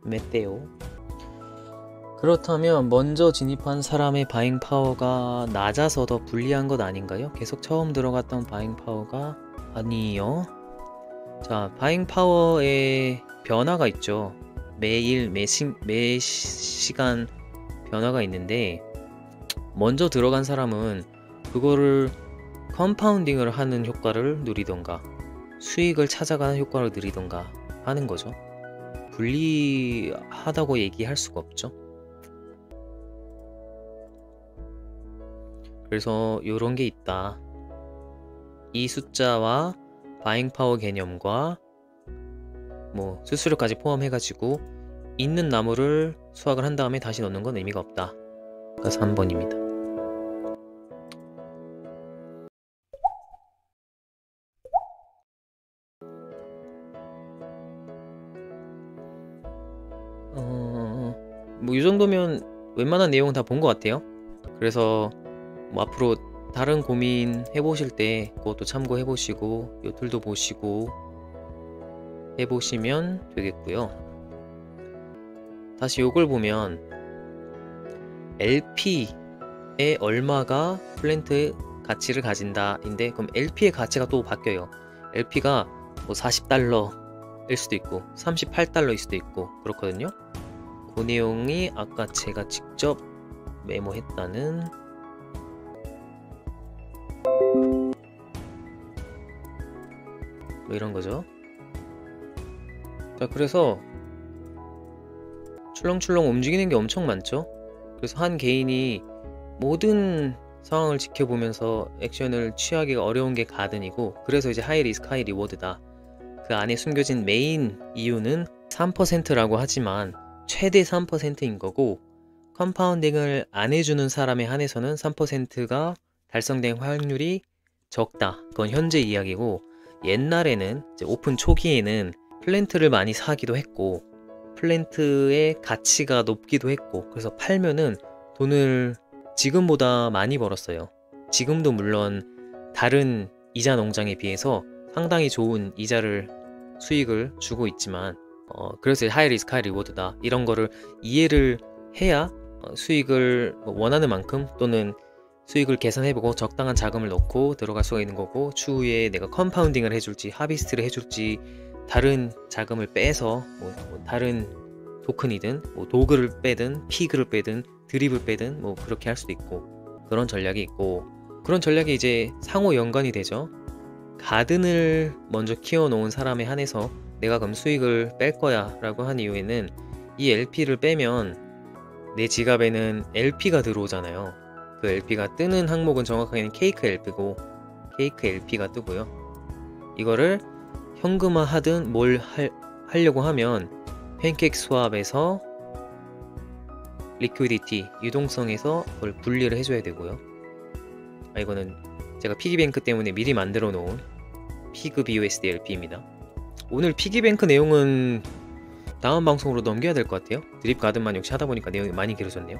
메테오. 그렇다면 먼저 진입한 사람의 바잉 파워가 낮아서 더 불리한 것 아닌가요? 계속 처음 들어갔던 바잉 파워가 아니요. 자, 바잉 파워에 변화가 있죠. 매일 매시간 변화가 있는데, 먼저 들어간 사람은 그거를 컴파운딩을 하는 효과를 누리던가 수익을 찾아가는 효과를 누리던가 하는 거죠. 불리하다고 얘기할 수가 없죠. 그래서 요런 게 있다. 이 숫자와 바잉 파워 개념과 뭐 수수료까지 포함해가지고 있는 나무를 수확을 한 다음에 다시 넣는 건 의미가 없다. 그래서 3번입니다. 뭐 이 정도면 웬만한 내용은 다 본 것 같아요. 그래서 뭐 앞으로 다른 고민 해보실 때 그것도 참고해 보시고 요 툴도 보시고 해보시면 되겠고요. 다시 요걸 보면 LP에 얼마가 플랜트 가치를 가진다 인데, 그럼 LP의 가치가 또 바뀌어요. LP가 뭐 40달러일 수도 있고 38달러일 수도 있고 그렇거든요. 그 내용이 아까 제가 직접 메모했다는 뭐 이런 거죠. 자, 그래서 출렁출렁 움직이는 게 엄청 많죠. 그래서 한 개인이 모든 상황을 지켜보면서 액션을 취하기가 어려운 게 가든이고, 그래서 이제 하이 리스크 하이 리워드다. 그 안에 숨겨진 메인 이유는 3%라고 하지만 최대 3%인 거고, 컴파운딩을 안 해주는 사람에 한해서는 3%가 달성된 확률이 적다. 그건 현재 이야기고, 옛날에는 이제 오픈 초기에는 플랜트를 많이 사기도 했고 플랜트의 가치가 높기도 했고, 그래서 팔면은 돈을 지금보다 많이 벌었어요. 지금도 물론 다른 이자 농장에 비해서 상당히 좋은 이자를 수익을 주고 있지만 그래서 하이 리스크 하이 리워드다 이런 거를 이해를 해야 수익을 원하는 만큼 또는 수익을 계산해보고 적당한 자금을 넣고 들어갈 수가 있는 거고, 추후에 내가 컴파운딩을 해줄지 하비스트를 해줄지 다른 자금을 빼서 뭐 다른 토큰이든 뭐 도그를 빼든 피그를 빼든 드립을 빼든 뭐 그렇게 할 수도 있고, 그런 전략이 있고, 그런 전략이 이제 상호 연관이 되죠. 가든을 먼저 키워놓은 사람에 한해서 내가 그럼 수익을 뺄 거야 라고 한 이유에는 이 LP를 빼면 내 지갑에는 LP가 들어오잖아요. 그 LP가 뜨는 항목은 정확하게는 케이크 LP고 케이크 LP가 뜨고요. 이거를 현금화 하든 뭘 하려고 하면 팬케이크 스왑에서 리퀴디티 유동성에서 그걸 분리를 해줘야 되고요. 이거는 제가 피기뱅크 때문에 미리 만들어 놓은 피그 BUSD LP입니다. 오늘 피기뱅크 내용은 다음 방송으로 넘겨야 될 것 같아요. 드립 가든만 역시 하다 보니까 내용이 많이 길어졌네요.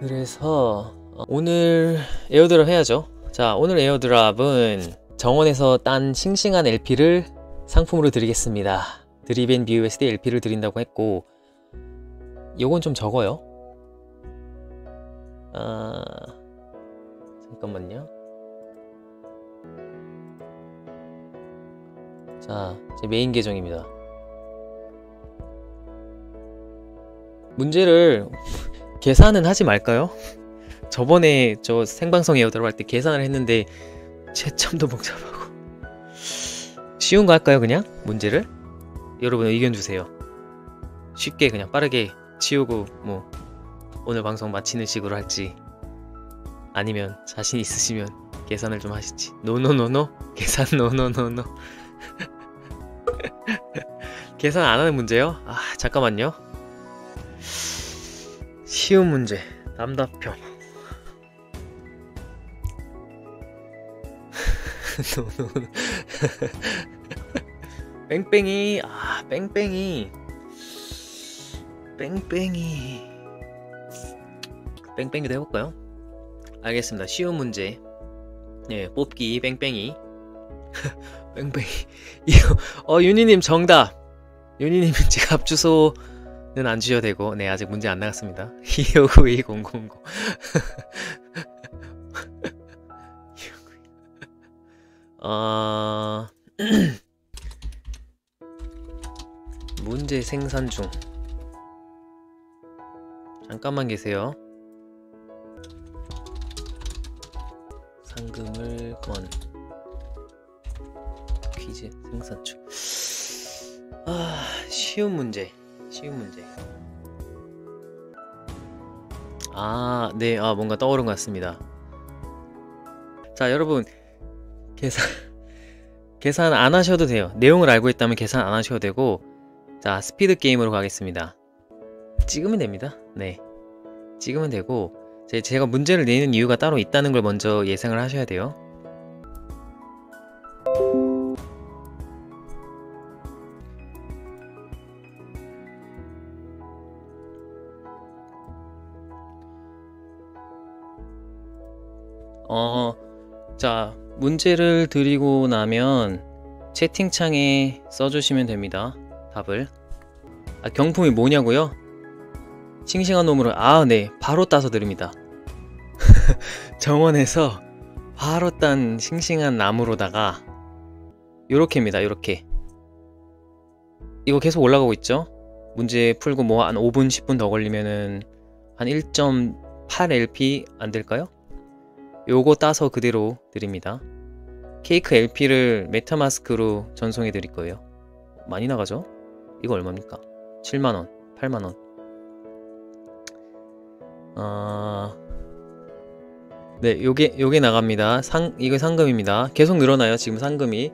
그래서 오늘 에어드랍 해야죠. 자, 오늘 에어드랍은 정원에서 딴 싱싱한 LP를 상품으로 드리겠습니다. 드립 앤 BUSD LP를 드린다고 했고, 요건 좀 적어요. 잠깐만요. 자, 제 메인 계정입니다. 문제를 계산은 하지 말까요? 저번에 저 생방송 에어드랍 할 때 계산을 했는데 채점도 복잡하고 쉬운 거 할까요? 그냥 문제를? 여러분 의견 주세요. 쉽게 그냥 빠르게 치우고 뭐 오늘 방송 마치는 식으로 할지, 아니면 자신 있으시면 계산을 좀 하시지. 노노노노 계산 노노노노 계산 안 하는 문제요? 잠깐만요. 쉬운 문제 남답형 뺑뺑이 뺑뺑이도 해볼까요? 알겠습니다. 쉬운 문제, 뽑기 뺑뺑이. 뺑뺑이. 이거 유니님 정답. 유니님 지갑 주소는 안 주셔도 되고, 네 아직 문제 안 나갔습니다. 259-2000. 문제 생산 중. 잠깐만 계세요. 상금을 건. 퀴즈 생산 중. 쉬운 문제. 네, 뭔가 떠오른 것 같습니다. 자, 여러분, 계산 안 하셔도 돼요. 내용을 알고 있다면 계산 안 하셔도 되고, 자, 스피드 게임으로 가겠습니다. 찍으면 됩니다. 네, 찍으면 되고, 제가 문제를 내는 이유가 따로 있다는 걸 먼저 예상을 하셔야 돼요. 자, 문제를 드리고 나면 채팅창에 써주시면 됩니다. 답을. 경품이 뭐냐고요? 싱싱한 놈으로. 네, 바로 따서 드립니다. 정원에서 바로 딴 싱싱한 나무로다가 요렇게입니다. 요렇게. 이거 계속 올라가고 있죠? 문제 풀고 뭐 한 5분 10분 더 걸리면은 한 1.8 LP 안 될까요? 요거 따서 그대로 드립니다. 케이크 LP를 메타마스크로 전송해 드릴 거예요. 많이 나가죠? 이거 얼마입니까? 7만원, 8만원. 네, 요게 나갑니다. 이거 상금입니다. 계속 늘어나요, 지금 상금이.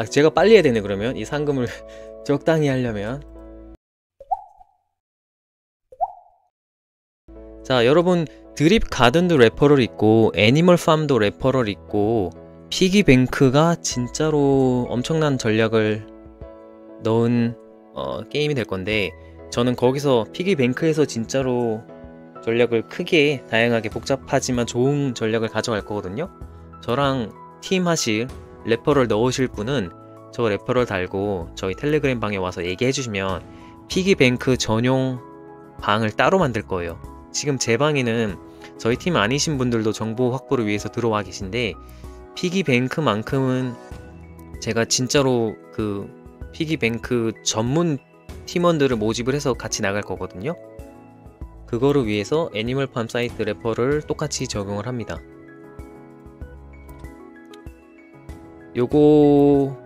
제가 빨리 해야 되네, 그러면. 이 상금을 적당히 하려면. 자, 여러분, 드립 가든도 레퍼럴 있고 애니멀 팜도 레퍼럴 있고 피기뱅크가 진짜로 엄청난 전략을 넣은 게임이 될 건데, 저는 거기서 피기뱅크에서 진짜로 전략을 크게 다양하게 복잡하지만 좋은 전략을 가져갈 거거든요. 저랑 팀 하실 레퍼럴 넣으실 분은 저 레퍼럴 달고 저희 텔레그램 방에 와서 얘기해 주시면 피기뱅크 전용 방을 따로 만들 거예요. 지금 제 방에는 저희 팀 아니신 분들도 정보 확보를 위해서 들어와 계신데, 피기뱅크만큼은 제가 진짜로 그 피기뱅크 전문 팀원들을 모집을 해서 같이 나갈 거거든요. 그거를 위해서 애니멀팜 사이트 레퍼를 똑같이 적용을 합니다. 요거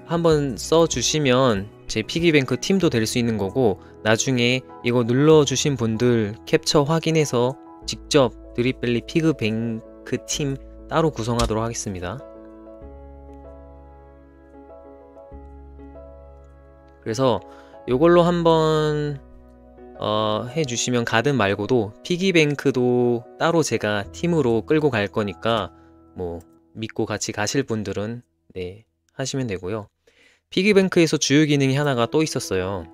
한번 써주시면 제 피기뱅크 팀도 될 수 있는 거고, 나중에 이거 눌러주신 분들 캡처 확인해서 직접 드립벨리 피그뱅크 팀 따로 구성하도록 하겠습니다. 그래서 요걸로 한번 해주시면, 가든 말고도 피기뱅크도 따로 제가 팀으로 끌고 갈 거니까 뭐 믿고 같이 가실 분들은 네, 하시면 되고요. 피기뱅크에서 주요 기능이 하나가 또 있었어요.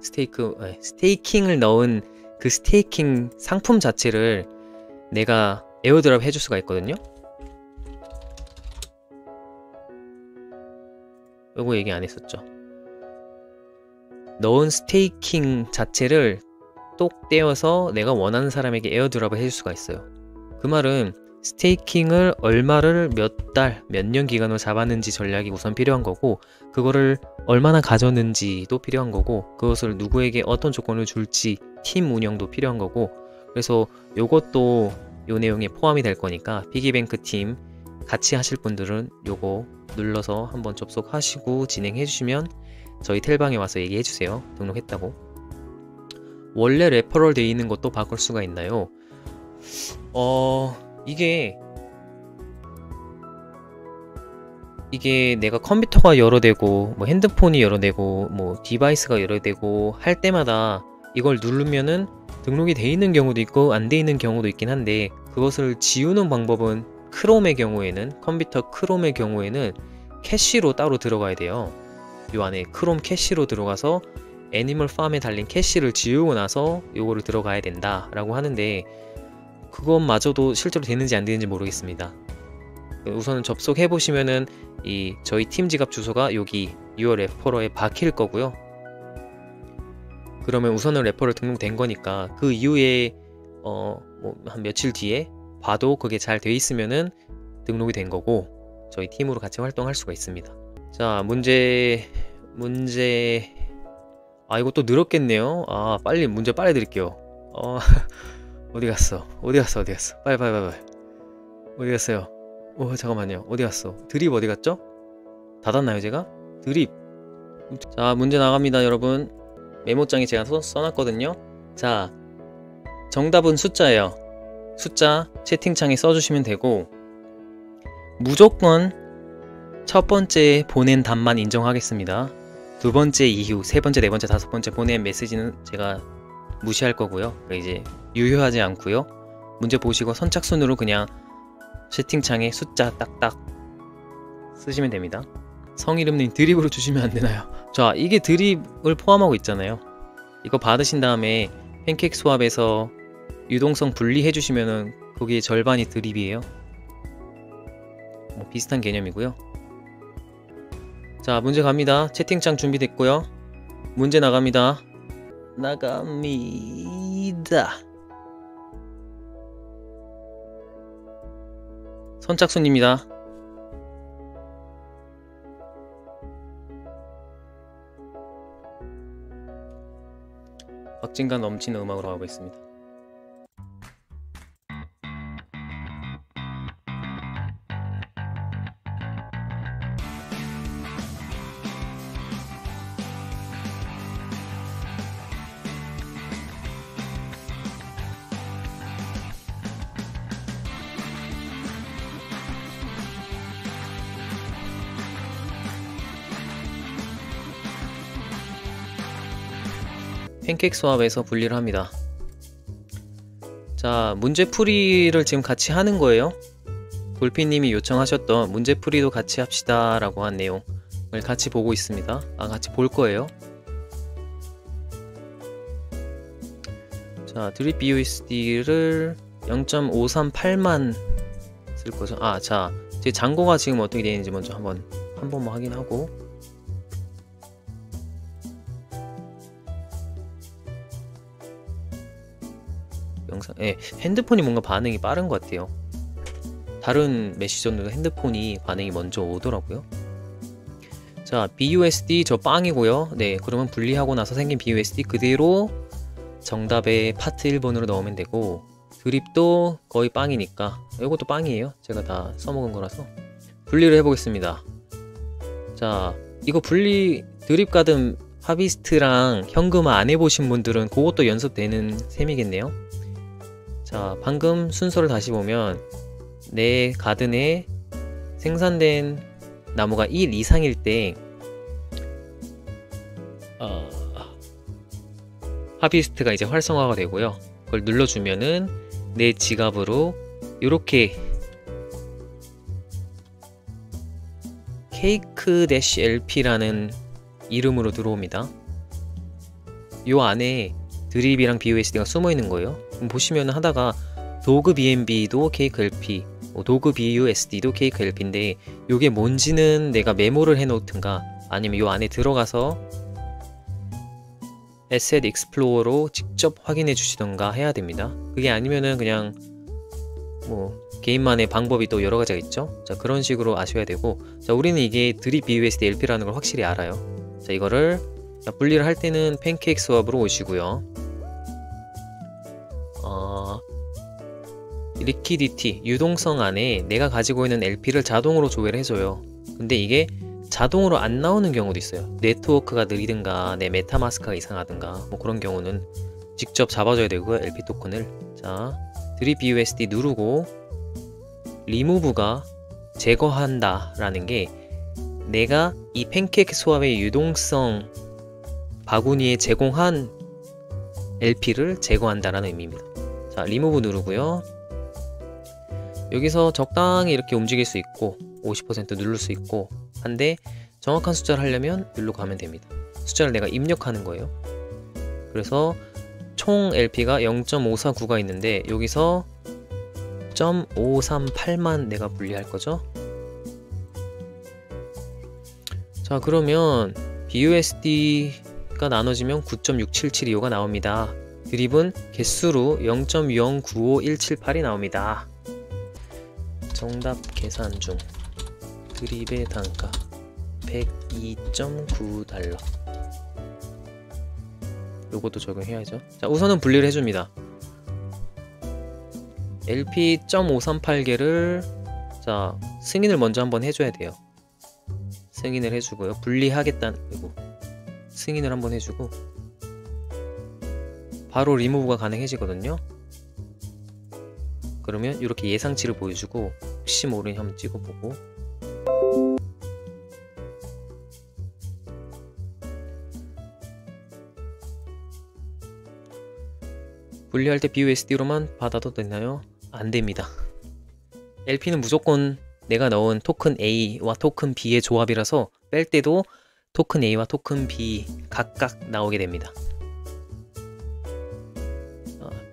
스테이킹을 넣은 그 스테이킹 상품 자체를 내가 에어드랍 해줄 수가 있거든요. 요거 얘기 안 했었죠. 넣은 스테이킹 자체를 똑 떼어서 내가 원하는 사람에게 에어드랍을 해줄 수가 있어요. 그 말은 스테이킹을 얼마를 몇 달, 몇 년 기간으로 잡았는지 전략이 우선 필요한 거고, 그거를 얼마나 가졌는지도 필요한 거고, 그것을 누구에게 어떤 조건을 줄지 팀 운영도 필요한 거고, 그래서 요것도 요 내용에 포함이 될 거니까 피기뱅크 팀 같이 하실 분들은 요거 눌러서 한번 접속하시고 진행해 주시면 저희 텔방에 와서 얘기해 주세요. 등록했다고. 원래 레퍼럴 돼 있는 것도 바꿀 수가 있나요? 이게 내가 컴퓨터가 여러 대고 뭐 핸드폰이 여러 대고 뭐 디바이스가 여러 대고 할 때마다 이걸 누르면은 등록이 돼 있는 경우도 있고 안 돼 있는 경우도 있긴 한데, 그것을 지우는 방법은 크롬의 경우에는, 컴퓨터 크롬의 경우에는 캐시로 따로 들어가야 돼요. 요 안에 크롬 캐시로 들어가서 애니멀 팜에 달린 캐시를 지우고 나서 요거를 들어가야 된다 라고 하는데, 그것마저도 실제로 되는지 안 되는지 모르겠습니다. 우선은 접속해 보시면은 이 저희 팀 지갑 주소가 여기 유어 레퍼러에 박힐 거고요. 그러면 우선은 레퍼럴 등록된 거니까 그 이후에 뭐 한 며칠 뒤에 봐도 그게 잘 돼 있으면은 등록이 된 거고 저희 팀으로 같이 활동할 수가 있습니다. 자, 문제 이거 또 늘었겠네요. 빨리 문제 빨리 드릴게요. 어디 갔어? 빨리 어디 갔어요? 잠깐만요. 어디 갔어? 드립 어디 갔죠? 닫았나요 제가? 드립. 자, 문제 나갑니다 여러분. 메모장에 제가 써놨거든요. 자, 정답은 숫자예요. 숫자 채팅창에 써주시면 되고, 무조건 첫 번째 보낸 답만 인정하겠습니다. 두 번째 이후, 세 번째, 네 번째, 다섯 번째 보낸 메시지는 제가 무시할 거고요. 그러니까 이제 유효하지 않고요. 문제 보시고 선착순으로 그냥 채팅창에 숫자 딱딱 쓰시면 됩니다. 성이름님 드립으로 주시면 안 되나요? 자, 이게 드립을 포함하고 있잖아요. 이거 받으신 다음에 팬케이크 수압에서 유동성 분리해 주시면은 거기에 절반이 드립이에요. 뭐 비슷한 개념이고요. 자, 문제 갑니다. 채팅창 준비됐고요. 문제 나갑니다. 선착순입니다. 박진감 넘치는 음악으로 가고 있습니다. 팬케이크 수압에서 분리를 합니다. 자, 문제풀이를 지금 같이 하는 거예요. 돌피님이 요청하셨던 문제풀이도 같이 합시다 라고 한 내용을 같이 보고 있습니다. 같이 볼 거예요. 자, 드립 BUSD를 0.538만 쓸 거죠. 자, 제 잔고가 지금 어떻게 되는지 먼저 한 번만 확인하고, 핸드폰이 뭔가 반응이 빠른 것 같아요. 다른 메시저들도 핸드폰이 반응이 먼저 오더라고요. 자, BUSD 저 빵이고요. 네, 그러면 분리하고 나서 생긴 BUSD 그대로 정답에 파트 1번으로 넣으면 되고, 드립도 거의 빵이니까 이것도 빵이에요. 제가 다 써먹은 거라서 분리를 해보겠습니다. 자, 이거 드립 가든 하비스트랑 현금화 안 해보신 분들은 그것도 연습되는 셈이겠네요. 자, 방금 순서를 다시 보면 내 가든에 생산된 나무가 1 이상일 때 하비스트가 이제 활성화가 되고요. 그걸 눌러주면은 내 지갑으로 이렇게 cake-lp라는 이름으로 들어옵니다. 요 안에 드립이랑 BUSD가 숨어 있는 거예요. 그럼 보시면 하다가 도그 BNB도 cake-lp, 도그 BUSD도 cake-lp인데 요게 뭔지는 내가 메모를 해 놓든가 아니면 요 안에 들어가서 에셋 익스플로어로 직접 확인해 주시던가 해야 됩니다. 그게 아니면은 그냥 뭐 개인만의 방법이 또 여러 가지가 있죠. 자, 그런 식으로 아셔야 되고, 자, 우리는 이게 드립 BUSD LP라는 걸 확실히 알아요. 자, 이거를 분리를 할 때는 팬케이크 수압으로 오시고요. 리퀴디티, 유동성 안에 내가 가지고 있는 LP를 자동으로 조회를 해줘요. 근데 이게 자동으로 안 나오는 경우도 있어요. 네트워크가 느리든가 내 메타마스크가 이상하든가 뭐 그런 경우는 직접 잡아줘야 되고요. LP 토큰을. 자, 드립 BUSD 누르고 리무브가 제거한다 라는 게 내가 이 팬케이크 수압의 유동성 바구니에 제공한 LP를 제거한다라는 의미입니다. 자, 리무브 누르고요. 여기서 적당히 이렇게 움직일 수 있고 50% 누를 수 있고 한데 정확한 숫자를 하려면 여기로 가면 됩니다. 숫자를 내가 입력하는 거예요. 그래서 총 LP가 0.549가 있는데 여기서 0.538만 내가 분리할 거죠. 자, 그러면 BUSD가 나눠지면 9.6772호가 나옵니다. 드립은 개수로 0.0955178이 나옵니다. 정답 계산 중 드립의 단가 102.9달러. 요것도 적용해야죠. 자, 우선은 분리를 해줍니다. LP.538개를 자, 승인을 먼저 한번 해줘야 돼요. 승인을 해주고요. 분리하겠다는, 이거 승인을 한번 해주고 바로 리무브가 가능해지거든요. 그러면 이렇게 예상치를 보여주고 혹시 모르니 한번 찍어보고 분리할 때 BUSD로만 받아도 되나요? 안됩니다. LP는 무조건 내가 넣은 토큰 A와 토큰 B의 조합이라서 뺄 때도 토큰 A와 토큰 B 각각 나오게 됩니다.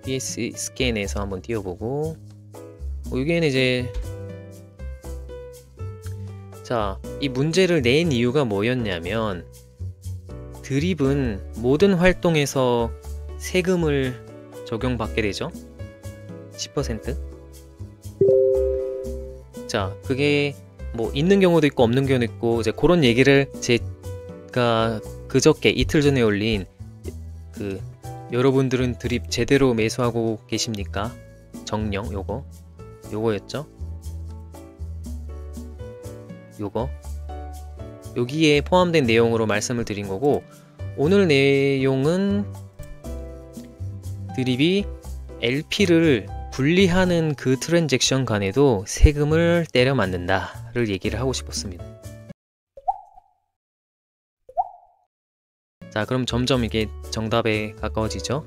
BS 스캔에서 한번 띄워보고 여기에는 이제 자, 이 문제를 낸 이유가 뭐였냐면 드립은 모든 활동에서 세금을 적용받게 되죠. 10%. 자, 그게 뭐 있는 경우도 있고 없는 경우도 있고 이제 그런 얘기를 제가 그저께 이틀 전에 올린 그 여러분들은 드립 제대로 매수하고 계십니까? 정령 요거였죠? 요거 여기에 포함된 내용으로 말씀을 드린 거고 오늘 내용은 드립이 LP를 분리하는 그 트랜잭션 간에도 세금을 때려 맞는다 를 얘기를 하고 싶었습니다. 자, 그럼 점점 이게 정답에 가까워지죠.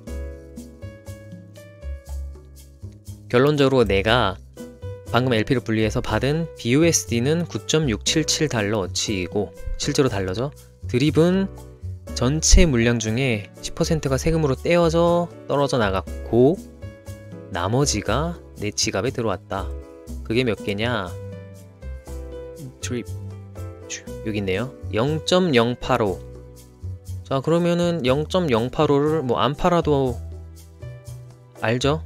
결론적으로 내가 방금 LP를 분리해서 받은 BUSD는 9.677달러어치이고 실제로 달러죠. 드립은 전체 물량 중에 10%가 세금으로 떼어져 떨어져 나갔고 나머지가 내 지갑에 들어왔다. 그게 몇 개냐? 드립 여기 있네요. 0.085. 자, 그러면은 0.085를 뭐 안 팔아도 알죠?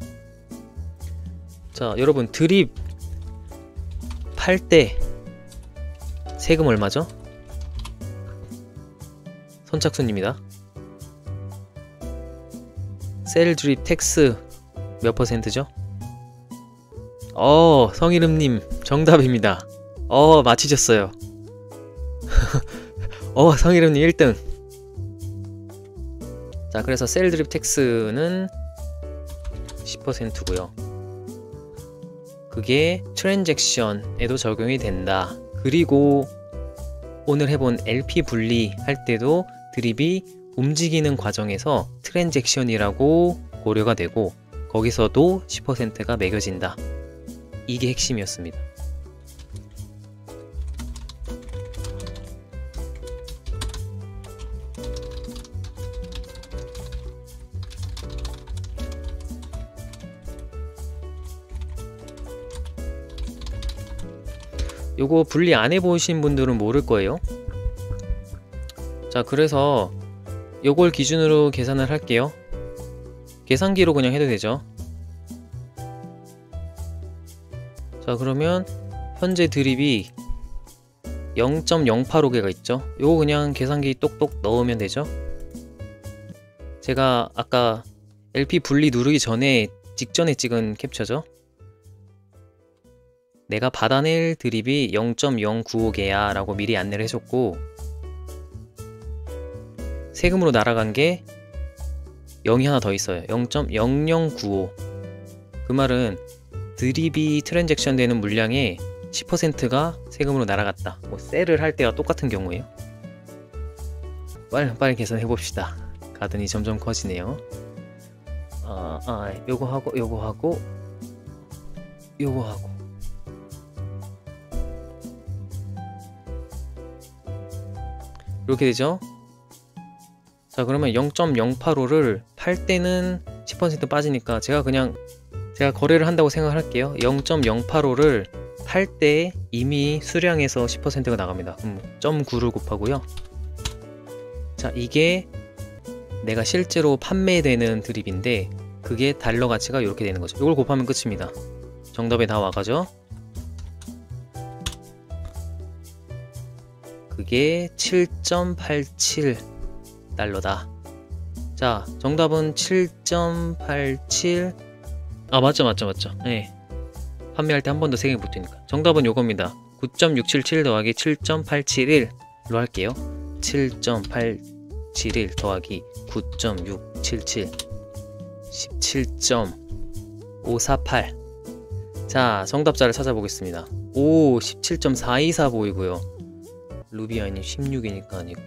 자, 여러분 드립 팔 때 세금 얼마죠? 선착순입니다. 셀 드립 텍스 몇 퍼센트죠? 성이름님 정답입니다. 맞히셨어요. 성이름님 1등. 자, 그래서 셀 드립 텍스는 10%고요. 그게 트랜잭션에도 적용이 된다. 그리고 오늘 해본 LP 분리 할 때도 드립이 움직이는 과정에서 트랜잭션이라고 고려가 되고 거기서도 10%가 매겨진다. 이게 핵심이었습니다. 요거 분리 안 해보신 분들은 모를 거예요. 자, 그래서 요걸 기준으로 계산을 할게요. 계산기로 그냥 해도 되죠. 자, 그러면 현재 드립이 0.085개가 있죠. 요거 그냥 계산기 똑똑 넣으면 되죠. 제가 아까 LP 분리 누르기 전에 직전에 찍은 캡처죠. 내가 받아낼 드립이 0.095개야 라고 미리 안내를 해줬고 세금으로 날아간 게 0이 하나 더 있어요. 0.0095. 그 말은 드립이 트랜잭션 되는 물량의 10%가 세금으로 날아갔다. 뭐 셀을 할 때와 똑같은 경우에요. 빨리 계산해 봅시다. 가든이 점점 커지네요. 요거 하고 요거 하고 요거 하고 이렇게 되죠. 자, 그러면 0.085를 팔 때는 10% 빠지니까 제가 그냥 제가 거래를 한다고 생각할게요. 0.085를 팔 때 이미 수량에서 10%가 나갑니다. 0.9를 곱하고요. 자, 이게 내가 실제로 판매되는 드립인데 그게 달러 가치가 이렇게 되는 거죠. 이걸 곱하면 끝입니다. 정답에 다 와가죠. 그게 7.87 달러다. 자, 정답은 7.87. 아, 맞죠. 네. 판매할 때 한 번 더 3개 붙으니까. 정답은 요겁니다. 9.677 더하기 7.871로 할게요. 7.871 더하기 9.677 17.548. 자, 정답자를 찾아보겠습니다. 오, 17.424 보이고요. 루비아님 16이니까 아니고.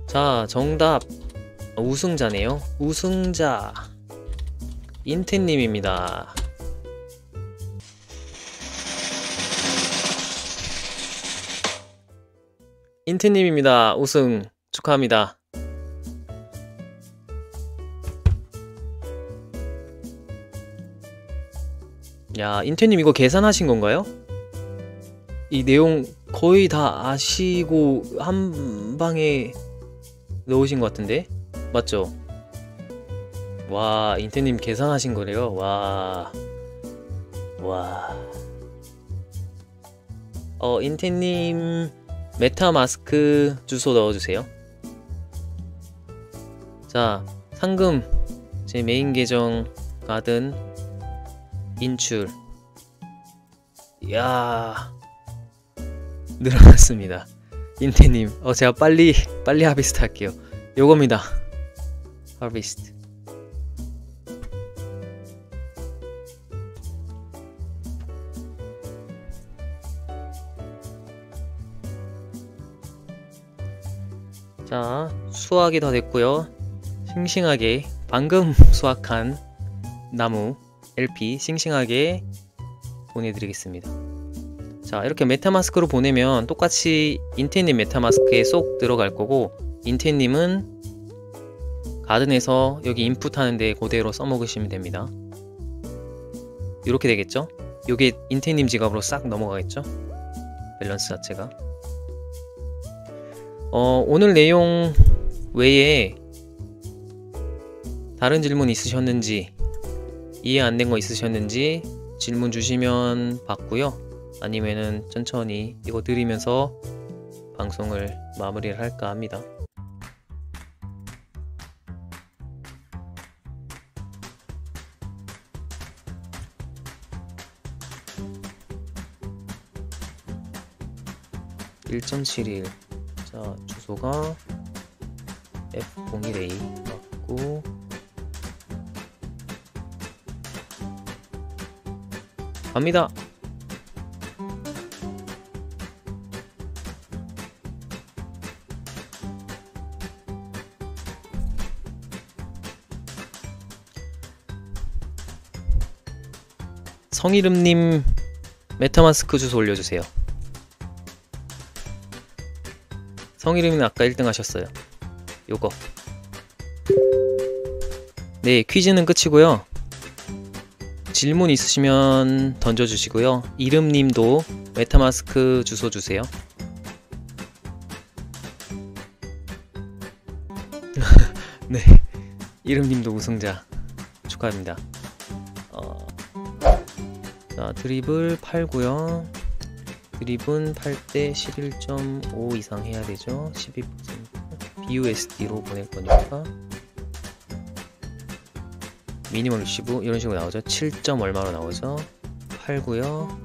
자, 정답 우승자네요. 우승자 인텐님입니다. 인텐님입니다. 우승 축하합니다. 야, 인텐님 이거 계산하신 건가요? 이 내용 거의 다 아시고 한 방에 넣으신 것 같은데? 맞죠? 와, 인텐님 계산하신 거래요? 와. 인텐님 메타마스크 주소 넣어주세요. 자, 상금 제 메인 계정 가든 인출. 이야, 늘어났습니다. 인텐님, 제가 빨리 하비스트 할게요. 요겁니다. 하비스트. 자, 수확이 다 됐고요. 싱싱하게 방금 수확한 나무 LP 싱싱하게 보내드리겠습니다. 자, 이렇게 메타마스크로 보내면 똑같이 인텐님 메타마스크에 쏙 들어갈 거고, 인텐님은 가든에서 여기 인풋 하는데 그대로 써먹으시면 됩니다. 이렇게 되겠죠? 요게 인텐님 지갑으로 싹 넘어가겠죠? 밸런스 자체가. 오늘 내용 외에 다른 질문 있으셨는지, 이해 안 된 거 있으셨는지 질문 주시면 받고요. 아니면은 천천히 이거 드리면서 방송을 마무리를 할까 합니다. (1.71) 자, 주소가 F01A 맞고, 갑니다. 성이름님 메타마스크 주소 올려주세요. 성이름은 아까 1등 하셨어요. 요거. 네, 퀴즈는 끝이고요. 질문 있으시면 던져주시고요. 이름님도 메타마스크 주소 주세요. 네, 이름님도 우승자 축하합니다. 자, 드립을 팔고요. 드립은 팔 때 11.5 이상 해야 되죠. 12% BUSD로 보낼 거니까 미니멀 리시브 이런 식으로 나오죠. 7점 얼마로 나오죠. 팔고요.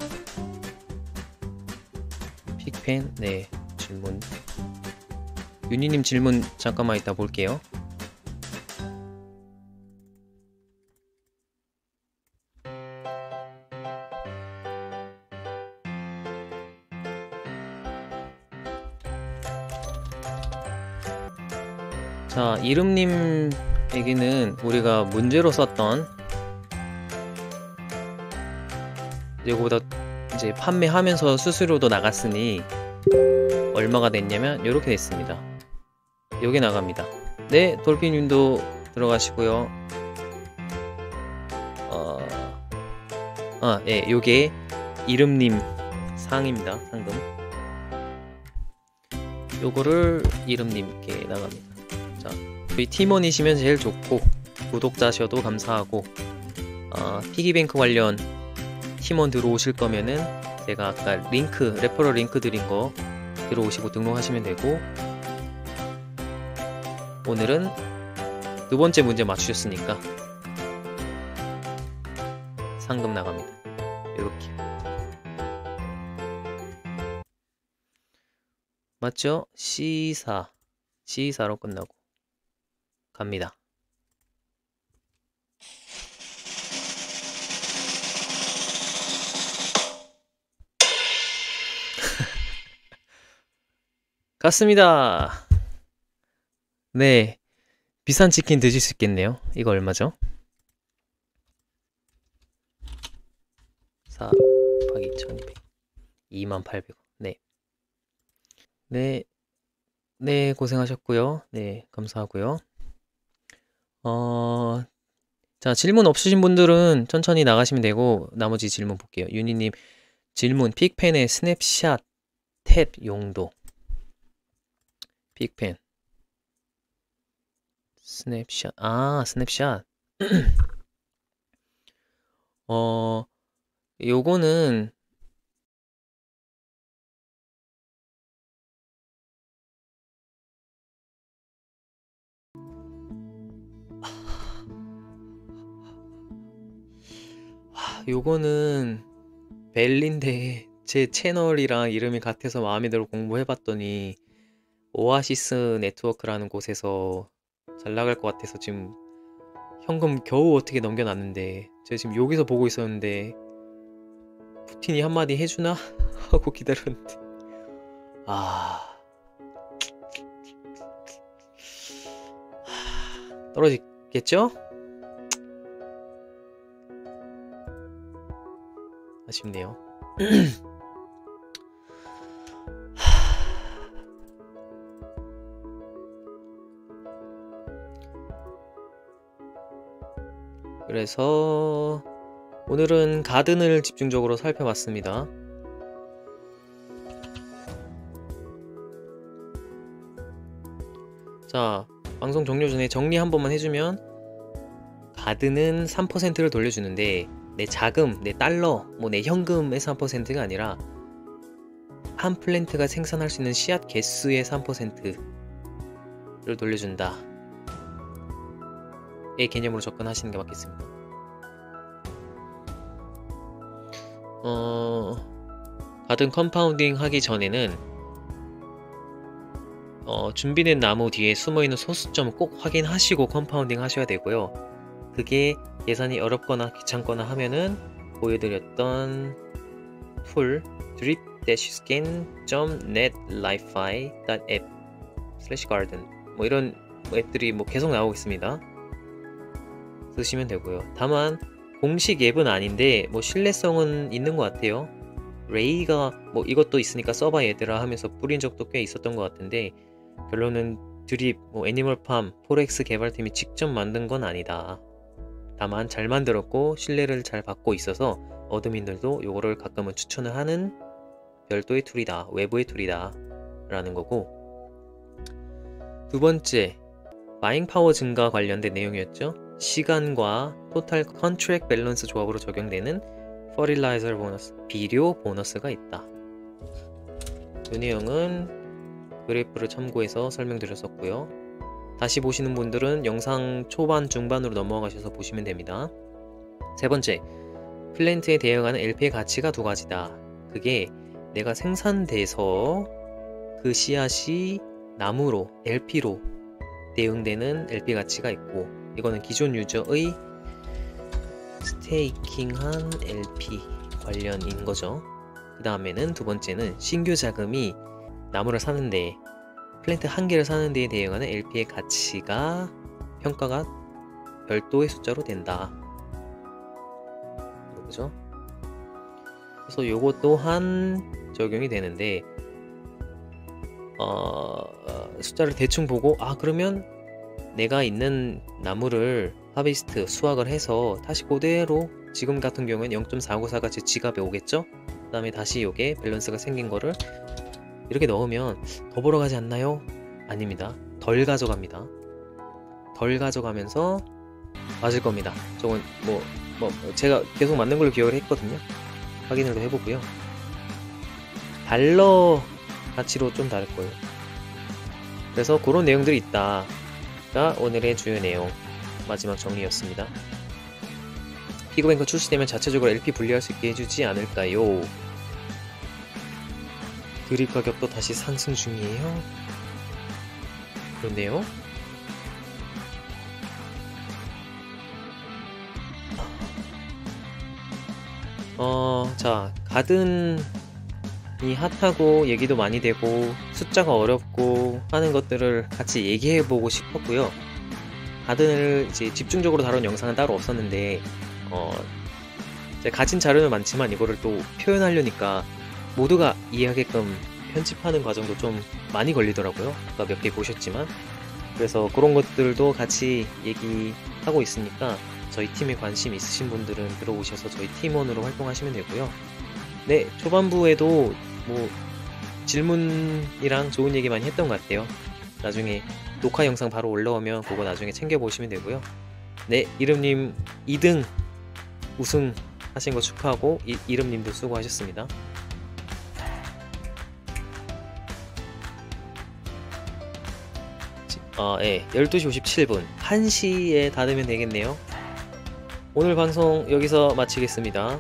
픽펜. 네, 질문. 윤희님 질문 잠깐만 이따 볼게요. 자, 이름님에게는 우리가 문제로 썼던 이거보다 이제 판매하면서 수수료도 나갔으니 얼마가 됐냐면 이렇게 됐습니다. 여기 나갑니다. 네, 돌핀님도 들어가시고요. 예, 요게 이름님 상입니다. 상금. 요거를 이름님께 나갑니다. 자, 저희 팀원이시면 제일 좋고 구독자셔도 감사하고 피기뱅크 관련 팀원 들어오실 거면은 제가 아까 레퍼럴 링크 드린 거 들어오시고 등록하시면 되고, 오늘은 두 번째 문제 맞추셨으니까 상금 나갑니다. 이렇게 맞죠? C4로 끝나고 갑니다. 갔습니다. 네, 비싼 치킨 드실 수 있겠네요. 이거 얼마죠? 4 곱하기 1200 28,000원. 네, 고생하셨고요. 네, 감사하고요. 자, 질문 없으신 분들은 천천히 나가시면 되고, 나머지 질문 볼게요. 윤희님 질문, 픽펜의 스냅샷 탭 용도. 픽펜 스냅샷, 스냅샷. 요거는 요거는 벨린데 제 채널이랑 이름이 같아서 마음에 들어 공부해봤더니 오아시스 네트워크라는 곳에서 잘 나갈 것 같아서 지금 현금 겨우 어떻게 넘겨놨는데, 제가 지금 여기서 보고 있었는데 푸틴이 한마디 해주나? 하고 기다렸는데 떨어지겠죠? 아쉽네요. 그래서 오늘은 가든을 집중적으로 살펴봤습니다. 자, 방송 종료 전에 정리 한 번만 해주면, 가든은 3%를 돌려주는데 내 자금, 내 달러, 내 현금의 3%가 아니라 한 플랜트가 생산할 수 있는 씨앗 개수의 3%를 돌려준다. 의 개념으로 접근하시는 게 맞겠습니다. 가든 컴파운딩 하기 전에는 준비된 나무 뒤에 숨어있는 소수점 꼭 확인하시고 컴파운딩 하셔야 되고요. 그게 계산이 어렵거나 귀찮거나 하면은 보여드렸던 툴 drip-scan.netlify.app/garden 이런 앱들이 계속 나오고 있습니다. 쓰시면 되고요. 다만 공식 앱은 아닌데 신뢰성은 있는 것 같아요. 레이가 이것도 있으니까 써봐 얘들아 하면서 뿌린 적도 꽤 있었던 것 같은데, 결론은 드립, 애니멀팜, 포렉스 개발팀이 직접 만든 건 아니다. 다만 잘 만들었고 신뢰를 잘 받고 있어서 어드민들도 요거를 가끔은 추천을 하는 별도의 툴이다, 외부의 툴이다 라는 거고, 두 번째, 바잉 파워 증가 관련된 내용이었죠. 시간과 토탈 컨트랙 밸런스 조합으로 적용되는 퍼틸라이저 보너스, 비료 보너스가 있다. 이 내용은 그래프를 참고해서 설명드렸었고요. 다시 보시는 분들은 영상 초반, 중반으로 넘어가셔서 보시면 됩니다. 세 번째, 플랜트에 대응하는 LP의 가치가 두 가지다. 그게 내가 생산돼서 그 씨앗이 나무로, LP로 대응되는 LP 가치가 있고, 이거는 기존 유저의 스테이킹한 LP 관련인 거죠. 그 다음에는 두 번째는 신규 자금이 나무를 사는데, 플랜트 한 개를 사는 데에 대응하는 LP의 가치가 평가가 별도의 숫자로 된다. 그죠? 그래서 요거 또한 적용이 되는데, 숫자를 대충 보고 그러면 내가 있는 나무를 하비스트, 수확을 해서 다시 그대로 지금 같은 경우엔 0.494가 제 지갑에 오겠죠? 그 다음에 다시 요게 밸런스가 생긴 거를 이렇게 넣으면 더 벌어가지 않나요? 아닙니다. 덜 가져갑니다. 덜 가져가면서 맞을 겁니다. 저건 제가 계속 맞는 걸로 기억을 했거든요. 확인을 더 해보고요. 달러 가치로 좀 다를 거예요. 그래서 그런 내용들이 있다가 오늘의 주요 내용 마지막 정리였습니다. 피그뱅크 출시되면 자체적으로 LP 분리할 수 있게 해주지 않을까요? 드립 가격도 다시 상승 중이에요. 그런데요. 자, 가든이 핫하고 얘기도 많이 되고 숫자가 어렵고 하는 것들을 같이 얘기해보고 싶었고요. 가든을 이제 집중적으로 다룬 영상은 따로 없었는데 제가 가진 자료는 많지만 이거를 또 표현하려니까 모두가 이해하게끔 편집하는 과정도 좀 많이 걸리더라고요. 아까 몇 개 보셨지만. 그래서 그런 것들도 같이 얘기하고 있으니까 저희 팀에 관심 있으신 분들은 들어오셔서 저희 팀원으로 활동하시면 되고요. 네, 초반부에도 뭐 질문이랑 좋은 얘기 많이 했던 것 같아요. 나중에 녹화 영상 바로 올라오면 그거 나중에 챙겨보시면 되고요. 네, 이름님 2등 우승 하신 거 축하하고 이름님도 수고하셨습니다. 예, 12시 57분 1시에 닫으면 되겠네요. 오늘 방송 여기서 마치겠습니다.